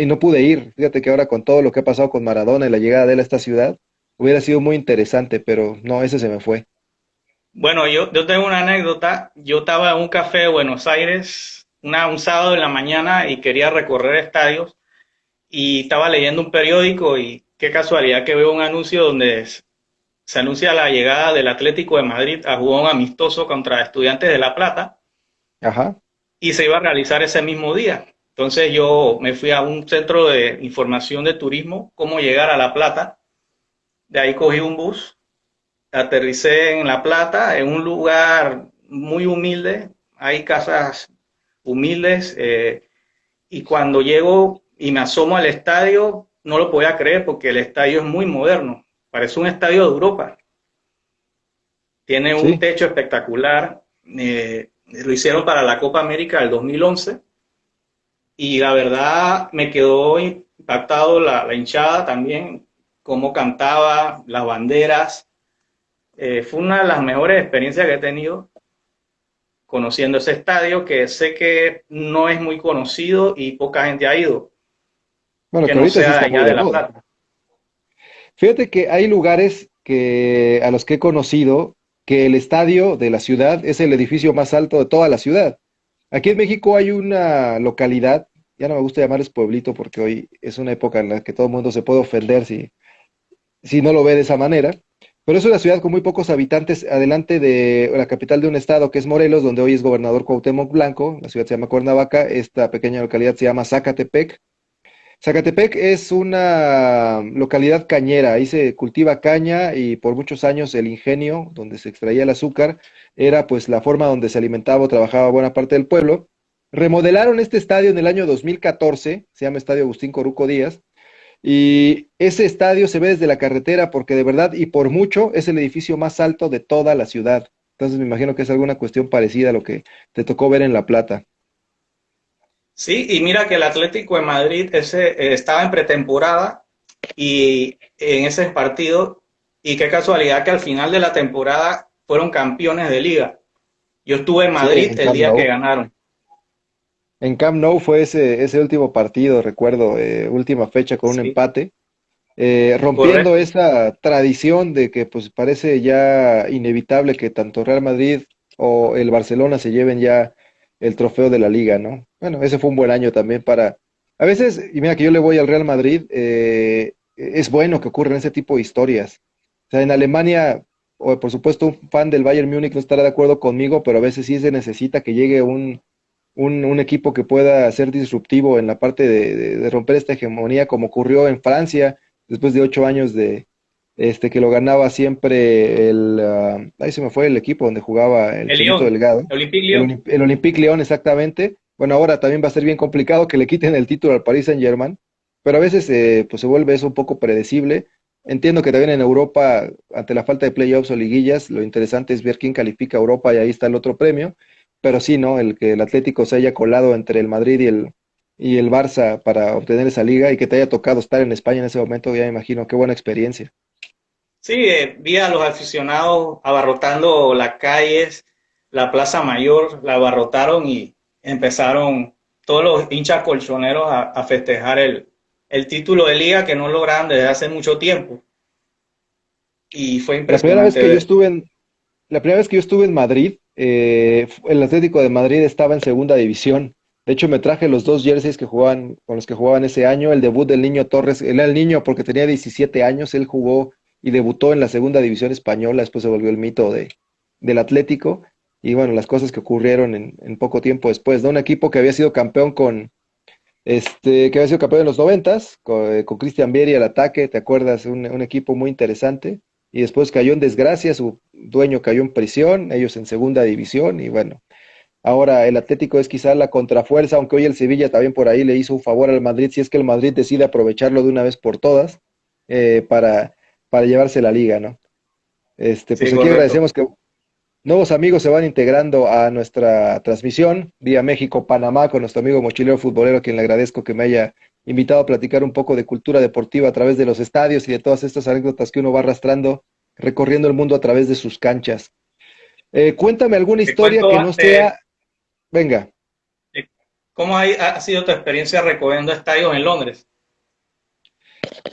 no pude ir. Fíjate que ahora con todo lo que ha pasado con Maradona y la llegada de él a esta ciudad, hubiera sido muy interesante, pero no, ese se me fue. Bueno, yo tengo una anécdota. Yo estaba en un café de Buenos Aires un sábado en la mañana y quería recorrer estadios y estaba leyendo un periódico y qué casualidad que veo un anuncio donde se anuncia la llegada del Atlético de Madrid a jugar un amistoso contra Estudiantes de La Plata Ajá, y se iba a realizar ese mismo día. Entonces yo me fui a un centro de información de turismo, cómo llegar a La Plata. De ahí cogí un bus, aterricé en La Plata, en un lugar muy humilde. Hay casas humildes y cuando llego y me asomo al estadio, no lo podía creer porque el estadio es muy moderno. Parece un estadio de Europa. Tiene un sí, techo espectacular. Lo hicieron para la Copa América del 2011 y la verdad me quedó impactado la hinchada también, cómo cantaba, las banderas. Fue una de las mejores experiencias que he tenido conociendo ese estadio, que sé que no es muy conocido y poca gente ha ido, Bueno, que que no ahorita sí sea de está muy allá de de La moda. Plata. Fíjate que hay lugares que, a los que he conocido que el estadio de la ciudad es el edificio más alto de toda la ciudad. Aquí en México hay una localidad, ya no me gusta llamarles pueblito porque hoy es una época en la que todo el mundo se puede ofender si no lo ve de esa manera, pero es una ciudad con muy pocos habitantes adelante de la capital de un estado que es Morelos, donde hoy es gobernador Cuauhtémoc Blanco, la ciudad se llama Cuernavaca, esta pequeña localidad se llama Zacatepec. Zacatepec es una localidad cañera, ahí se cultiva caña y por muchos años el ingenio donde se extraía el azúcar era pues la forma donde se alimentaba o trabajaba buena parte del pueblo. Remodelaron este estadio en el año 2014, se llama Estadio Agustín Coruco Díaz, y ese estadio se ve desde la carretera porque de verdad y por mucho es el edificio más alto de toda la ciudad. Entonces me imagino que es alguna cuestión parecida a lo que te tocó ver en La Plata. Sí, y mira que el Atlético de Madrid estaba en pretemporada y en ese partido, y qué casualidad que al final de la temporada fueron campeones de liga. Yo estuve en Sí, Madrid en el Camp día que Nou. ganaron. En Camp Nou fue ese último partido, recuerdo, última fecha con un Sí, empate, rompiendo correcto. esa tradición de que pues parece ya inevitable que tanto Real Madrid o el Barcelona se lleven ya el trofeo de la liga, ¿no? Bueno, ese fue un buen año también para... A veces, y mira que yo le voy al Real Madrid, es bueno que ocurran ese tipo de historias. O sea, en Alemania, o por supuesto un fan del Bayern Múnich no estará de acuerdo conmigo, pero a veces sí se necesita que llegue un equipo que pueda ser disruptivo en la parte de romper esta hegemonía, como ocurrió en Francia, después de 8 años de que lo ganaba siempre ahí se me fue el equipo donde jugaba el El Chelito Lyon, Delgado, el Olympique Lyon. El Olympique Lyon exactamente. Bueno, ahora también va a ser bien complicado que le quiten el título al Paris Saint-Germain, pero a veces pues se vuelve eso un poco predecible. Entiendo que también en Europa, ante la falta de playoffs o liguillas, lo interesante es ver quién califica a Europa y ahí está el otro premio. Pero sí, ¿no? El que el Atlético se haya colado entre el Madrid y el Barça para obtener esa liga y que te haya tocado estar en España en ese momento, ya me imagino, qué buena experiencia. Sí, vi a los aficionados abarrotando las calles, la Plaza Mayor, la abarrotaron y empezaron todos los hinchas colchoneros a festejar el título de liga que no lograban desde hace mucho tiempo. Y fue La primera vez impresionante que yo ver. estuve la primera vez que yo estuve en Madrid, el Atlético de Madrid estaba en segunda división. De hecho, me traje los dos jerseys con los que jugaban ese año. El debut del Niño Torres, él era el niño porque tenía 17 años, él jugó y debutó en la segunda división española, después se volvió el mito del Atlético. Y bueno, las cosas que ocurrieron en poco tiempo después, ¿no? Un equipo que había sido campeón que había sido campeón en los noventas, con Cristian Vieri al ataque, ¿te acuerdas? Un equipo muy interesante. Y después cayó en desgracia, su dueño cayó en prisión, ellos en segunda división, y bueno, ahora el Atlético es quizá la contrafuerza, aunque hoy el Sevilla también por ahí le hizo un favor al Madrid, si es que el Madrid decide aprovecharlo de una vez por todas, para llevarse la liga, ¿no? Sí, Pues aquí correcto. agradecemos que nuevos amigos se van integrando a nuestra transmisión vía México-Panamá con nuestro amigo mochilero futbolero, a quien le agradezco que me haya invitado a platicar un poco de cultura deportiva a través de los estadios y de todas estas anécdotas que uno va arrastrando, recorriendo el mundo a través de sus canchas. Cuéntame alguna Te historia cuento que no sea, venga. de cómo ha sido tu experiencia recorriendo estadios en Londres.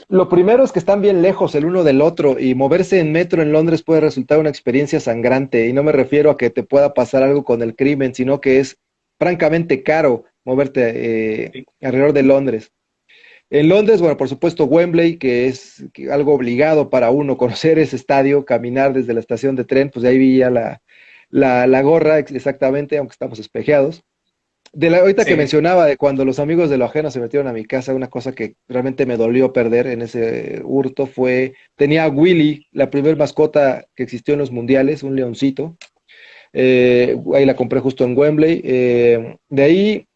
Lo primero es que están bien lejos el uno del otro y moverse en metro en Londres puede resultar una experiencia sangrante y no me refiero a que te pueda pasar algo con el crimen, sino que es francamente caro moverte Sí. alrededor de Londres. En Londres, bueno, por supuesto Wembley, que es algo obligado para uno conocer ese estadio, caminar desde la estación de tren, pues de ahí vi ya la gorra exactamente, aunque estamos espejeados. Ahorita que Sí. mencionaba de cuando los amigos de lo ajeno se metieron a mi casa, una cosa que realmente me dolió perder en ese hurto tenía a Willy, la primer mascota que existió en los mundiales, un leoncito. Ahí la compré justo en Wembley. De ahí,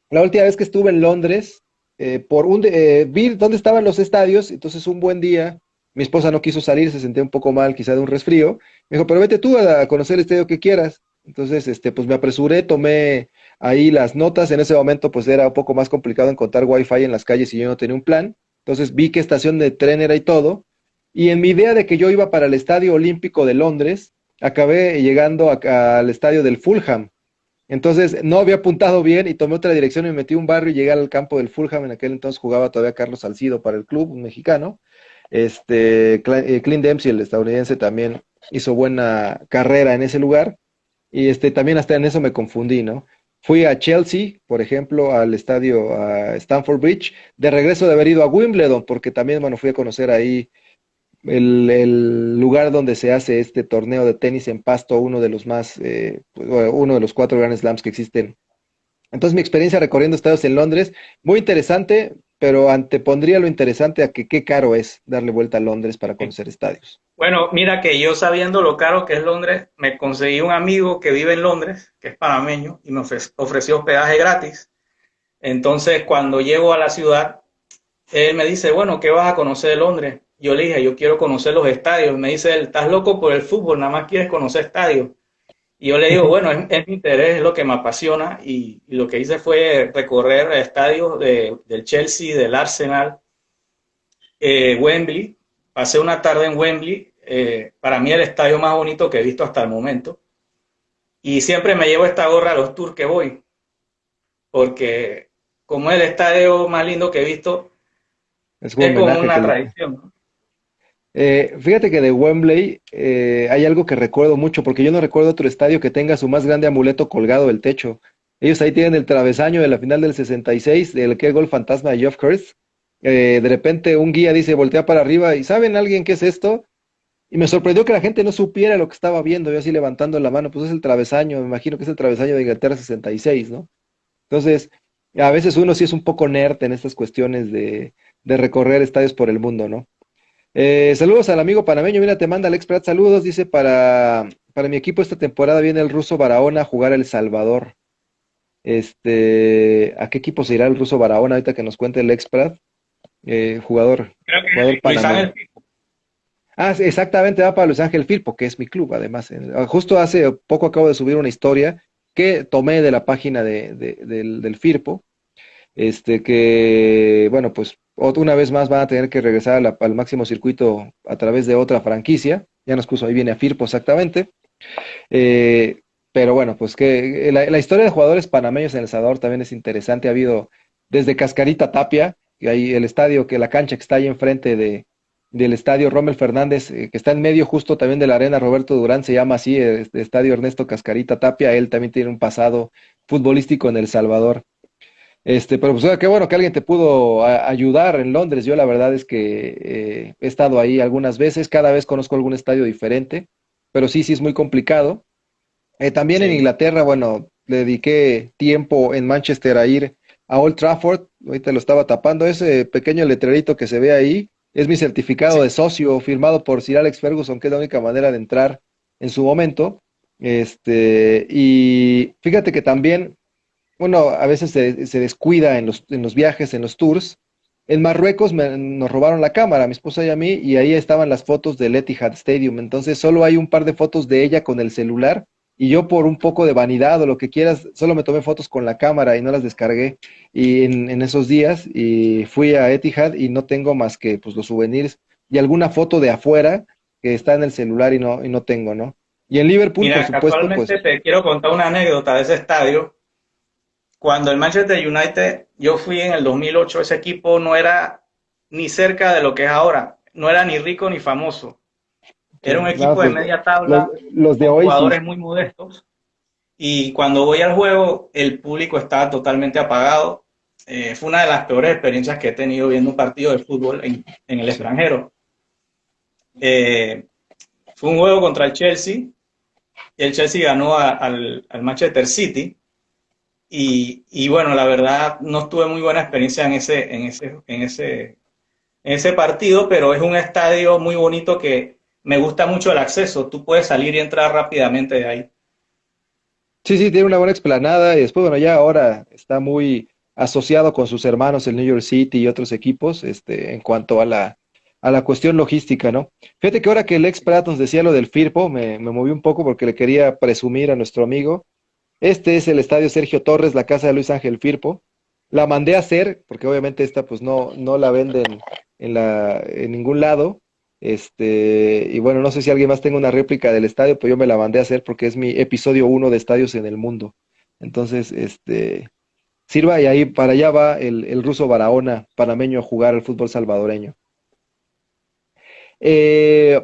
la última vez que estuve en Londres, vi dónde estaban los estadios, entonces un buen día, mi esposa no quiso salir, se sentía un poco mal, quizá de un resfrío, me dijo, pero vete tú a conocer el estadio que quieras. Entonces, pues me apresuré, tomé ahí las notas. En ese momento, pues era un poco más complicado encontrar wifi en las calles y yo no tenía un plan. Entonces vi qué estación de tren era y todo. Y en mi idea de que yo iba para el Estadio Olímpico de Londres, acabé llegando al estadio del Fulham. Entonces no había apuntado bien y tomé otra dirección y me metí a un barrio y llegué al campo del Fulham. En aquel entonces jugaba todavía Carlos Salcido para el club, un mexicano. Clint Dempsey, el estadounidense, también hizo buena carrera en ese lugar. Y también hasta en eso me confundí, ¿no? Fui a Chelsea, por ejemplo, al estadio a Stamford Bridge, de regreso de haber ido a Wimbledon, porque también, bueno, fui a conocer ahí el lugar donde se hace este torneo de tenis en pasto, uno de los más, pues, bueno, uno de los 4 Grand Slams que existen. Entonces mi experiencia recorriendo estadios en Londres, muy interesante, pero antepondría lo interesante a que qué caro es darle vuelta a Londres para conocer estadios. Bueno, mira que yo sabiendo lo caro que es Londres, me conseguí un amigo que vive en Londres, que es panameño, y me ofreció hospedaje gratis. Entonces, cuando llego a la ciudad, él me dice, bueno, ¿qué vas a conocer de Londres? Yo le dije, yo quiero conocer los estadios. Me dice él, estás loco por el fútbol, nada más quieres conocer estadios. Y yo le digo, bueno, es mi interés, es lo que me apasiona. Y lo que hice fue recorrer estadios del Chelsea, del Arsenal, Wembley. Pasé una tarde en Wembley, para mí el estadio más bonito que he visto hasta el momento. Y siempre me llevo esta gorra a los tours que voy, porque como es el estadio más lindo que he visto, Es un es como homenaje que una le... tradición, ¿no? Fíjate que de Wembley hay algo que recuerdo mucho, porque yo no recuerdo otro estadio que tenga su más grande amuleto colgado del techo. Ellos ahí tienen el travesaño de la final del 66, del que gol fantasma de Geoff Hurst. De repente un guía dice, voltea para arriba, ¿y saben alguien qué es esto? Y me sorprendió que la gente no supiera lo que estaba viendo, yo así levantando la mano, pues es el travesaño, me imagino que es el travesaño de Inglaterra 66, ¿no? Entonces, a veces uno sí es un poco nerd en estas cuestiones de recorrer estadios por el mundo, ¿no? Saludos al amigo panameño, mira, te manda Alex Prat, saludos, dice, para mi equipo esta temporada viene el ruso Barahona a jugar a El Salvador. ¿A qué equipo se irá el ruso Barahona ahorita que nos cuente el Prat? Jugador, Creo que jugador Luis panameño. Ángel. Ah, sí, exactamente, va para Luis Ángel Firpo, que es mi club, además. Justo hace poco acabo de subir una historia que tomé de la página del Firpo, que, bueno, pues una vez más van a tener que regresar al máximo circuito a través de otra franquicia. Ya nos puso, ahí viene a Firpo exactamente. Eh, pero bueno, pues que la historia de jugadores panameños en El Salvador también es interesante. Ha habido desde Cascarita Tapia, que hay el estadio, que la cancha que está ahí enfrente del estadio Rommel Fernández, que está en medio justo también de la arena Roberto Durán, se llama así, estadio Ernesto Cascarita Tapia. Él también tiene un pasado futbolístico en El Salvador. Pero pues qué bueno que alguien te pudo ayudar en Londres. Yo la verdad es que he estado ahí algunas veces, cada vez conozco algún estadio diferente, pero sí, sí es muy complicado. También en Sí, Inglaterra, bueno, le dediqué tiempo en Manchester a ir a Old Trafford, ahorita lo estaba tapando, ese pequeño letrerito que se ve ahí, es mi certificado sí. de socio firmado por Sir Alex Ferguson, que es la única manera de entrar en su momento. Y fíjate que también bueno, a veces se descuida en los viajes, en los tours. En Marruecos nos robaron la cámara, a mi esposa y a mí, y ahí estaban las fotos del Etihad Stadium. Entonces solo hay un par de fotos de ella con el celular, y yo por un poco de vanidad o lo que quieras, solo me tomé fotos con la cámara y no las descargué y en esos días y fui a Etihad y no tengo más que pues los souvenirs y alguna foto de afuera que está en el celular y no tengo, ¿no? Y en Liverpool, por Mira, supuesto, pues casualmente te quiero contar una anécdota de ese estadio. Cuando el Manchester United, yo fui en el 2008, ese equipo no era ni cerca de lo que es ahora. No era ni rico ni famoso. sí, Era un nada, equipo de pues media los, tabla los de con hoy sí. jugadores muy modestos. Y cuando voy al juego, el público estaba totalmente apagado. Fue una de las peores experiencias que he tenido viendo un partido de fútbol en el Sí. extranjero. Eh, Fue un juego contra el Chelsea y el Chelsea ganó al Manchester City. Y bueno, la verdad no tuve muy buena experiencia en ese partido, pero es un estadio muy bonito que me gusta mucho el acceso. Tú puedes salir y entrar rápidamente de ahí. Sí, sí, tiene una buena explanada y después, bueno, ya ahora está muy asociado con sus hermanos, el New York City y otros equipos, en cuanto a a la cuestión logística, ¿no? Fíjate que ahora que el ex Prat nos decía lo del Firpo, me moví un poco porque le quería presumir a nuestro amigo. Este es el estadio Sergio Torres, la casa de Luis Ángel Firpo. La mandé a hacer, porque obviamente esta pues no la venden en ningún lado. Y bueno, no sé si alguien más tenga una réplica del estadio, pero yo me la mandé a hacer porque es mi episodio uno de estadios en el mundo. Entonces, sirva y ahí para allá va el ruso Barahona, panameño, a jugar al fútbol salvadoreño. Eh,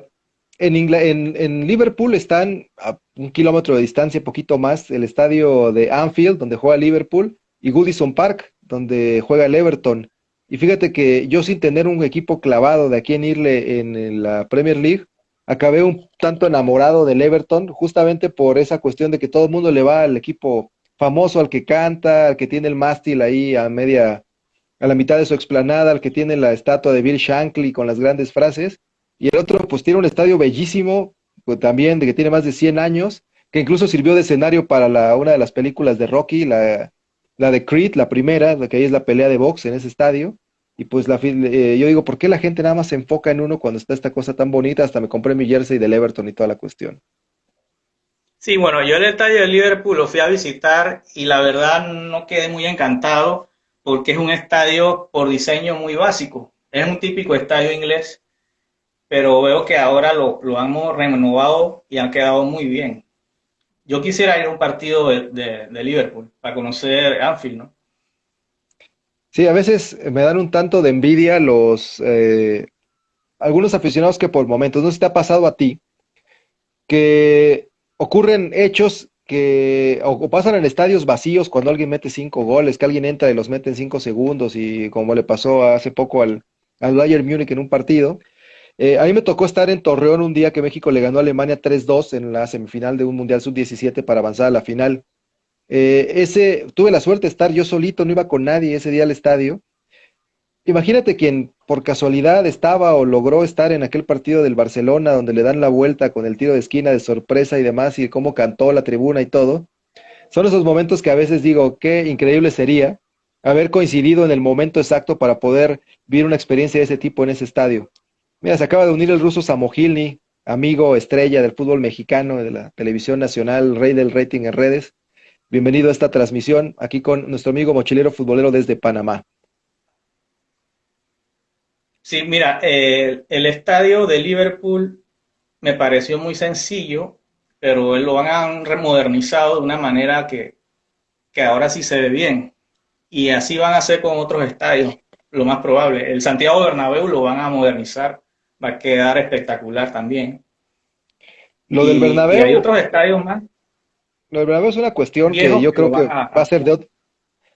en Liverpool están a 1 kilómetro de distancia, poquito más, el estadio de Anfield, donde juega Liverpool, y Goodison Park, donde juega el Everton. Y fíjate que yo sin tener un equipo clavado de aquí en irle en la Premier League, acabé un tanto enamorado del Everton, justamente por esa cuestión de que todo el mundo le va al equipo famoso, al que canta, al que tiene el mástil ahí a la mitad de su explanada, al que tiene la estatua de Bill Shankly con las grandes frases, y el otro pues tiene un estadio bellísimo, pues, también de que tiene más de 100 años, que incluso sirvió de escenario para una de las películas de Rocky, la de Creed, la primera, la que ahí es la pelea de box en ese estadio. Y pues yo digo, ¿por qué la gente nada más se enfoca en uno cuando está esta cosa tan bonita? Hasta me compré mi jersey del Everton y toda la cuestión. Sí, bueno, yo el estadio de Liverpool lo fui a visitar y la verdad no quedé muy encantado porque es un estadio por diseño muy básico. Es un típico estadio inglés, pero veo que ahora lo han renovado y han quedado muy bien. Yo quisiera ir a un partido de Liverpool para conocer Anfield, ¿no? Sí, a veces me dan un tanto de envidia algunos aficionados que por momentos, no sé si te ha pasado a ti, que ocurren hechos o pasan en estadios vacíos cuando alguien mete 5 goles, que alguien entra y los mete en 5 segundos, y como le pasó hace poco al Bayern Múnich en un partido. A mí me tocó estar en Torreón un día que México le ganó a Alemania 3-2 en la semifinal de un Mundial Sub-17 para avanzar a la final. Tuve la suerte de estar yo solito, no iba con nadie ese día al estadio. Imagínate quien por casualidad estaba o logró estar en aquel partido del Barcelona donde le dan la vuelta con el tiro de esquina de sorpresa y demás, y cómo cantó la tribuna y todo. Son esos momentos que a veces digo, qué increíble sería haber coincidido en el momento exacto para poder vivir una experiencia de ese tipo en ese estadio. Mira, se acaba de unir el ruso Samogilny, amigo estrella del fútbol mexicano, de la televisión nacional, rey del rating en redes. Bienvenido a esta transmisión aquí con nuestro amigo mochilero futbolero desde Panamá. Sí, mira, el estadio de Liverpool me pareció muy sencillo, pero lo han remodernizado de una manera que ahora sí se ve bien. Y así van a hacer con otros estadios, lo más probable. El Santiago Bernabéu lo van a modernizar, va a quedar espectacular también. Lo del Y hay Bernabéu, otros estadios más lo del Bernabéu es una cuestión que viejos yo que lo creo van que va a ser a...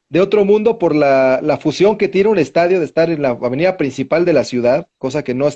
de otro mundo por la fusión que tiene un estadio de estar en la avenida principal de la ciudad, cosa que no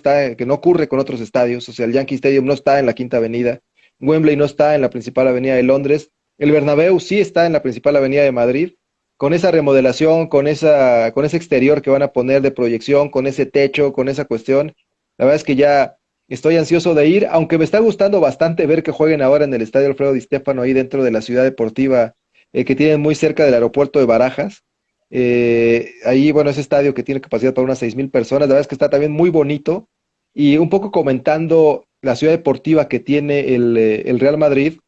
ocurre con otros estadios. O sea, el Yankee Stadium no está en la Quinta Avenida, Wembley no está en la principal avenida de Londres, el Bernabéu sí está en la principal avenida de Madrid. Con esa remodelación, con ese exterior que van a poner de proyección, con ese techo, con esa cuestión, la verdad es que ya estoy ansioso de ir, aunque me está gustando bastante ver que jueguen ahora en el Estadio Alfredo Di Stéfano, ahí dentro de la ciudad deportiva, que tienen muy cerca del aeropuerto de Barajas. Ahí, bueno, ese estadio que tiene capacidad para unas 6,000 personas, la verdad es que está también muy bonito. Y un poco comentando la ciudad deportiva que tiene el Real Madrid,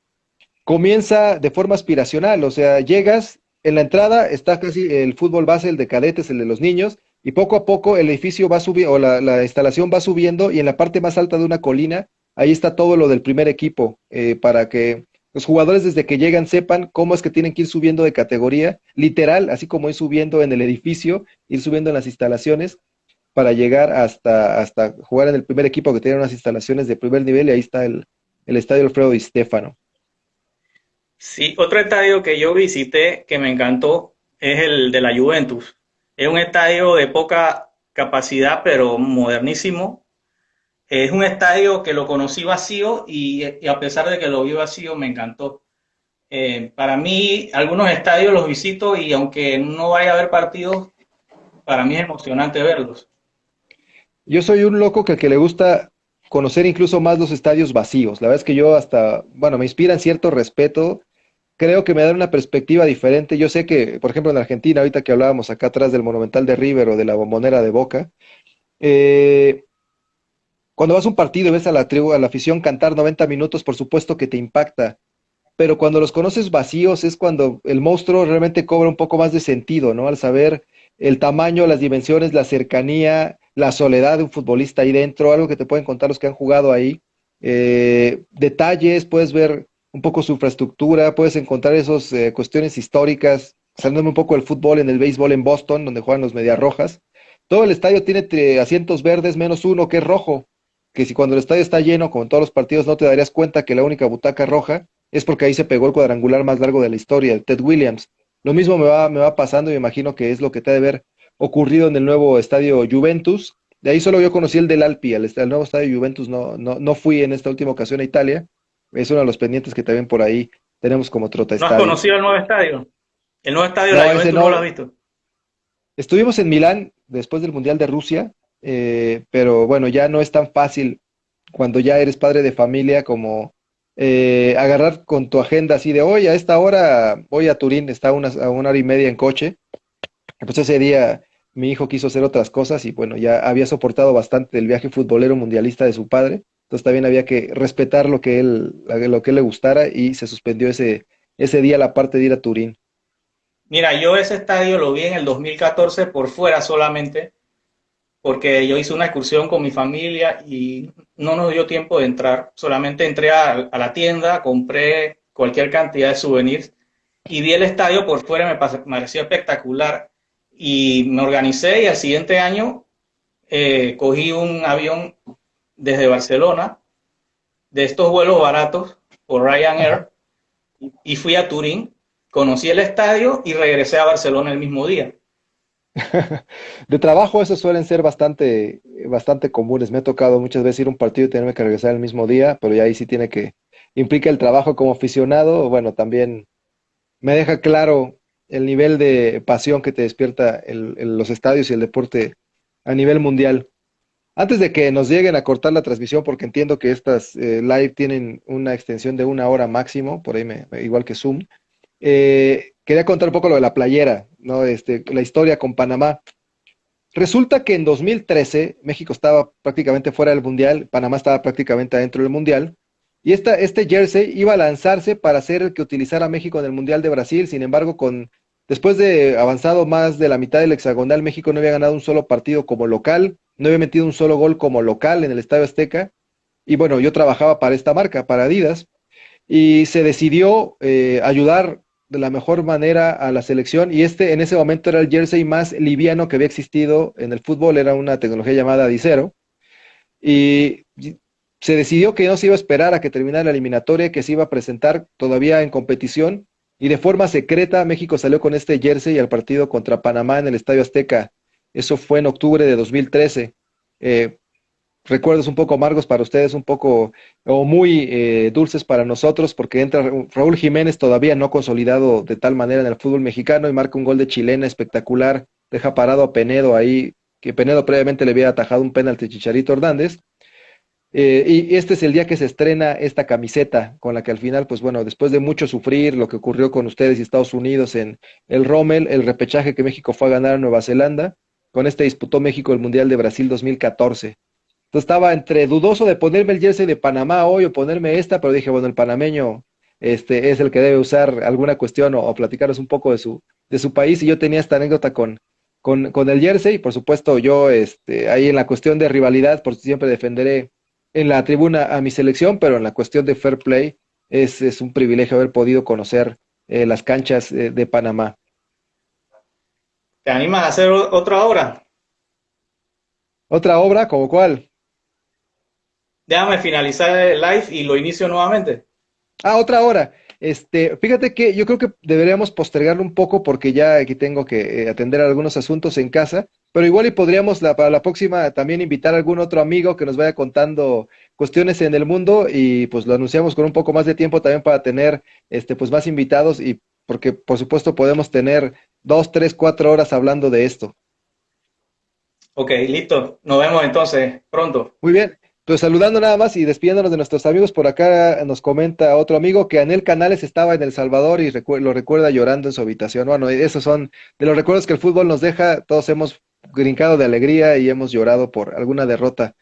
comienza de forma aspiracional, o sea, llegas, en la entrada está casi el fútbol base, el de cadetes, el de los niños, y poco a poco el edificio va subiendo, o la instalación va subiendo, y en la parte más alta de una colina, ahí está todo lo del primer equipo, para que los jugadores desde que llegan sepan cómo es que tienen que ir subiendo de categoría, literal, así como ir subiendo en el edificio, ir subiendo en las instalaciones, para llegar hasta jugar en el primer equipo que tiene unas instalaciones de primer nivel, y ahí está el Estadio Alfredo Di Stéfano. Sí, otro estadio que yo visité que me encantó es el de la Juventus. Es un estadio de poca capacidad, pero modernísimo. Es un estadio que lo conocí vacío y a pesar de que lo vi vacío, me encantó. Para mí, algunos estadios los visito y aunque no vaya a haber partidos, para mí es emocionante verlos. Yo soy un loco que le gusta conocer incluso más los estadios vacíos. La verdad es que yo hasta, bueno, me inspiran cierto respeto. Creo que me dan una perspectiva diferente. Yo sé que, por ejemplo, en Argentina, ahorita que hablábamos acá atrás del Monumental de River o de la Bombonera de Boca, eh, cuando vas a un partido y ves a la tribu, a la afición cantar 90 minutos, por supuesto que te impacta, pero cuando los conoces vacíos es cuando el monstruo realmente cobra un poco más de sentido, ¿no? Al saber el tamaño, las dimensiones, la cercanía, la soledad de un futbolista ahí dentro, algo que te pueden contar los que han jugado ahí, detalles, puedes ver un poco su infraestructura, puedes encontrar esas cuestiones históricas, saliéndome un poco del fútbol en el béisbol en Boston, donde juegan los Medias Rojas. Todo el estadio tiene asientos verdes menos uno que es rojo, que si cuando el estadio está lleno, como en todos los partidos, no te darías cuenta que la única butaca roja es porque ahí se pegó el cuadrangular más largo de la historia, el Ted Williams. Lo mismo me va pasando y me imagino que es lo que te ha de haber ocurrido en el nuevo estadio Juventus. De ahí solo yo conocí el del Alpi, el nuevo estadio Juventus, no fui en esta última ocasión a Italia. Es uno de los pendientes que también por ahí tenemos como trota ¿No has estadio. conocido el nuevo estadio? El nuevo estadio de No, la ese Juventus no lo has no. visto. Estuvimos en Milán después del Mundial de Rusia, pero bueno, ya no es tan fácil cuando ya eres padre de familia como agarrar con tu agenda así de, hoy a esta hora voy a Turín, está a una hora y media en coche. Pues ese día mi hijo quiso hacer otras cosas y bueno, ya había soportado bastante el viaje futbolero mundialista de su padre, entonces también había que respetar lo que él le gustara y se suspendió ese día la parte de ir a Turín. Mira, yo ese estadio lo vi en el 2014 por fuera solamente, porque yo hice una excursión con mi familia y no nos dio tiempo de entrar. Solamente entré a la tienda, compré cualquier cantidad de souvenirs y vi el estadio por fuera, me pareció espectacular. Y me organicé y al siguiente año cogí un avión desde Barcelona, de estos vuelos baratos por Ajá. Ryanair, y fui a Turín, conocí el estadio y regresé a Barcelona el mismo día. De trabajo esos suelen ser bastante comunes. Me ha tocado muchas veces ir a un partido y tenerme que regresar el mismo día, pero ya ahí sí tiene que, implica el trabajo como aficionado. Bueno, también me deja claro el nivel de pasión que te despierta los estadios y el deporte a nivel mundial. Antes de que nos lleguen a cortar la transmisión, porque entiendo que estas live tienen una extensión de una hora máximo, por ahí igual que Zoom, quería contar un poco lo de la playera, ¿no? La historia con Panamá. Resulta que en 2013 México estaba prácticamente fuera del Mundial, Panamá estaba prácticamente adentro del Mundial, y este jersey iba a lanzarse para ser el que utilizara México en el Mundial de Brasil. Sin embargo, después de avanzado más de la mitad del hexagonal, México no había ganado un solo partido como local, no había metido un solo gol como local en el Estadio Azteca, y bueno, yo trabajaba para esta marca, para Adidas, y se decidió ayudar de la mejor manera a la selección, y en ese momento era el jersey más liviano que había existido en el fútbol, era una tecnología llamada Adicero, y se decidió que no se iba a esperar a que terminara la eliminatoria, que se iba a presentar todavía en competición, y de forma secreta México salió con este jersey al partido contra Panamá en el Estadio Azteca. Eso fue en octubre de 2013. Eh, Recuerdos un poco amargos para ustedes, un poco o muy dulces para nosotros, porque entra Raúl Jiménez todavía no consolidado de tal manera en el fútbol mexicano y marca un gol de chilena espectacular, deja parado a Penedo ahí, que Penedo previamente le había atajado un penalti a Chicharito Hernández. Y este es el día que se estrena esta camiseta, con la que al final, pues bueno, después de mucho sufrir lo que ocurrió con ustedes y Estados Unidos en el Rommel, el repechaje que México fue a ganar a Nueva Zelanda, con este disputó México el Mundial de Brasil 2014. Entonces estaba entre dudoso de ponerme el jersey de Panamá hoy o ponerme esta, pero dije, bueno, el panameño es el que debe usar alguna cuestión o platicaros un poco de su país. Y yo tenía esta anécdota con el jersey. Y por supuesto, yo ahí en la cuestión de rivalidad, por siempre defenderé en la tribuna a mi selección, pero en la cuestión de fair play es un privilegio haber podido conocer las canchas de Panamá. ¿Te animas a hacer otra obra? Otra obra, ¿como cuál? Déjame finalizar el live y lo inicio nuevamente. Ah, otra hora. Fíjate que yo creo que deberíamos postergarlo un poco porque ya aquí tengo que atender algunos asuntos en casa, pero igual y podríamos para la próxima también invitar a algún otro amigo que nos vaya contando cuestiones en el mundo y pues lo anunciamos con un poco más de tiempo también para tener pues más invitados y porque por supuesto podemos tener 2, 3, 4 horas hablando de esto. Ok, listo. Nos vemos entonces pronto. Muy bien, pues saludando nada más y despidiéndonos de nuestros amigos, por acá nos comenta otro amigo que Anel Canales estaba en El Salvador y lo recuerda llorando en su habitación. Bueno, esos son de los recuerdos que el fútbol nos deja, todos hemos brincado de alegría y hemos llorado por alguna derrota.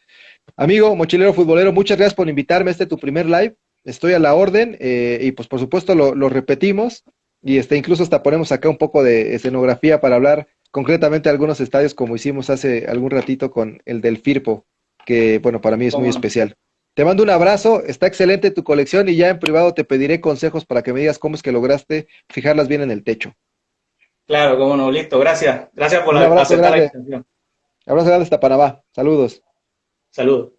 Amigo, mochilero futbolero, muchas gracias por invitarme a tu primer live. Estoy a la orden y pues por supuesto lo repetimos y incluso hasta ponemos acá un poco de escenografía para hablar concretamente de algunos estadios como hicimos hace algún ratito con el del Firpo, que bueno, para mí es muy ¿Cómo no? especial. Te mando un abrazo, está excelente tu colección y ya en privado te pediré consejos para que me digas cómo es que lograste fijarlas bien en el techo. Claro, cómo no, listo, gracias. Gracias por Un abrazo aceptar la grande, invitación. abrazo grande hasta Panamá. Saludos. Saludos.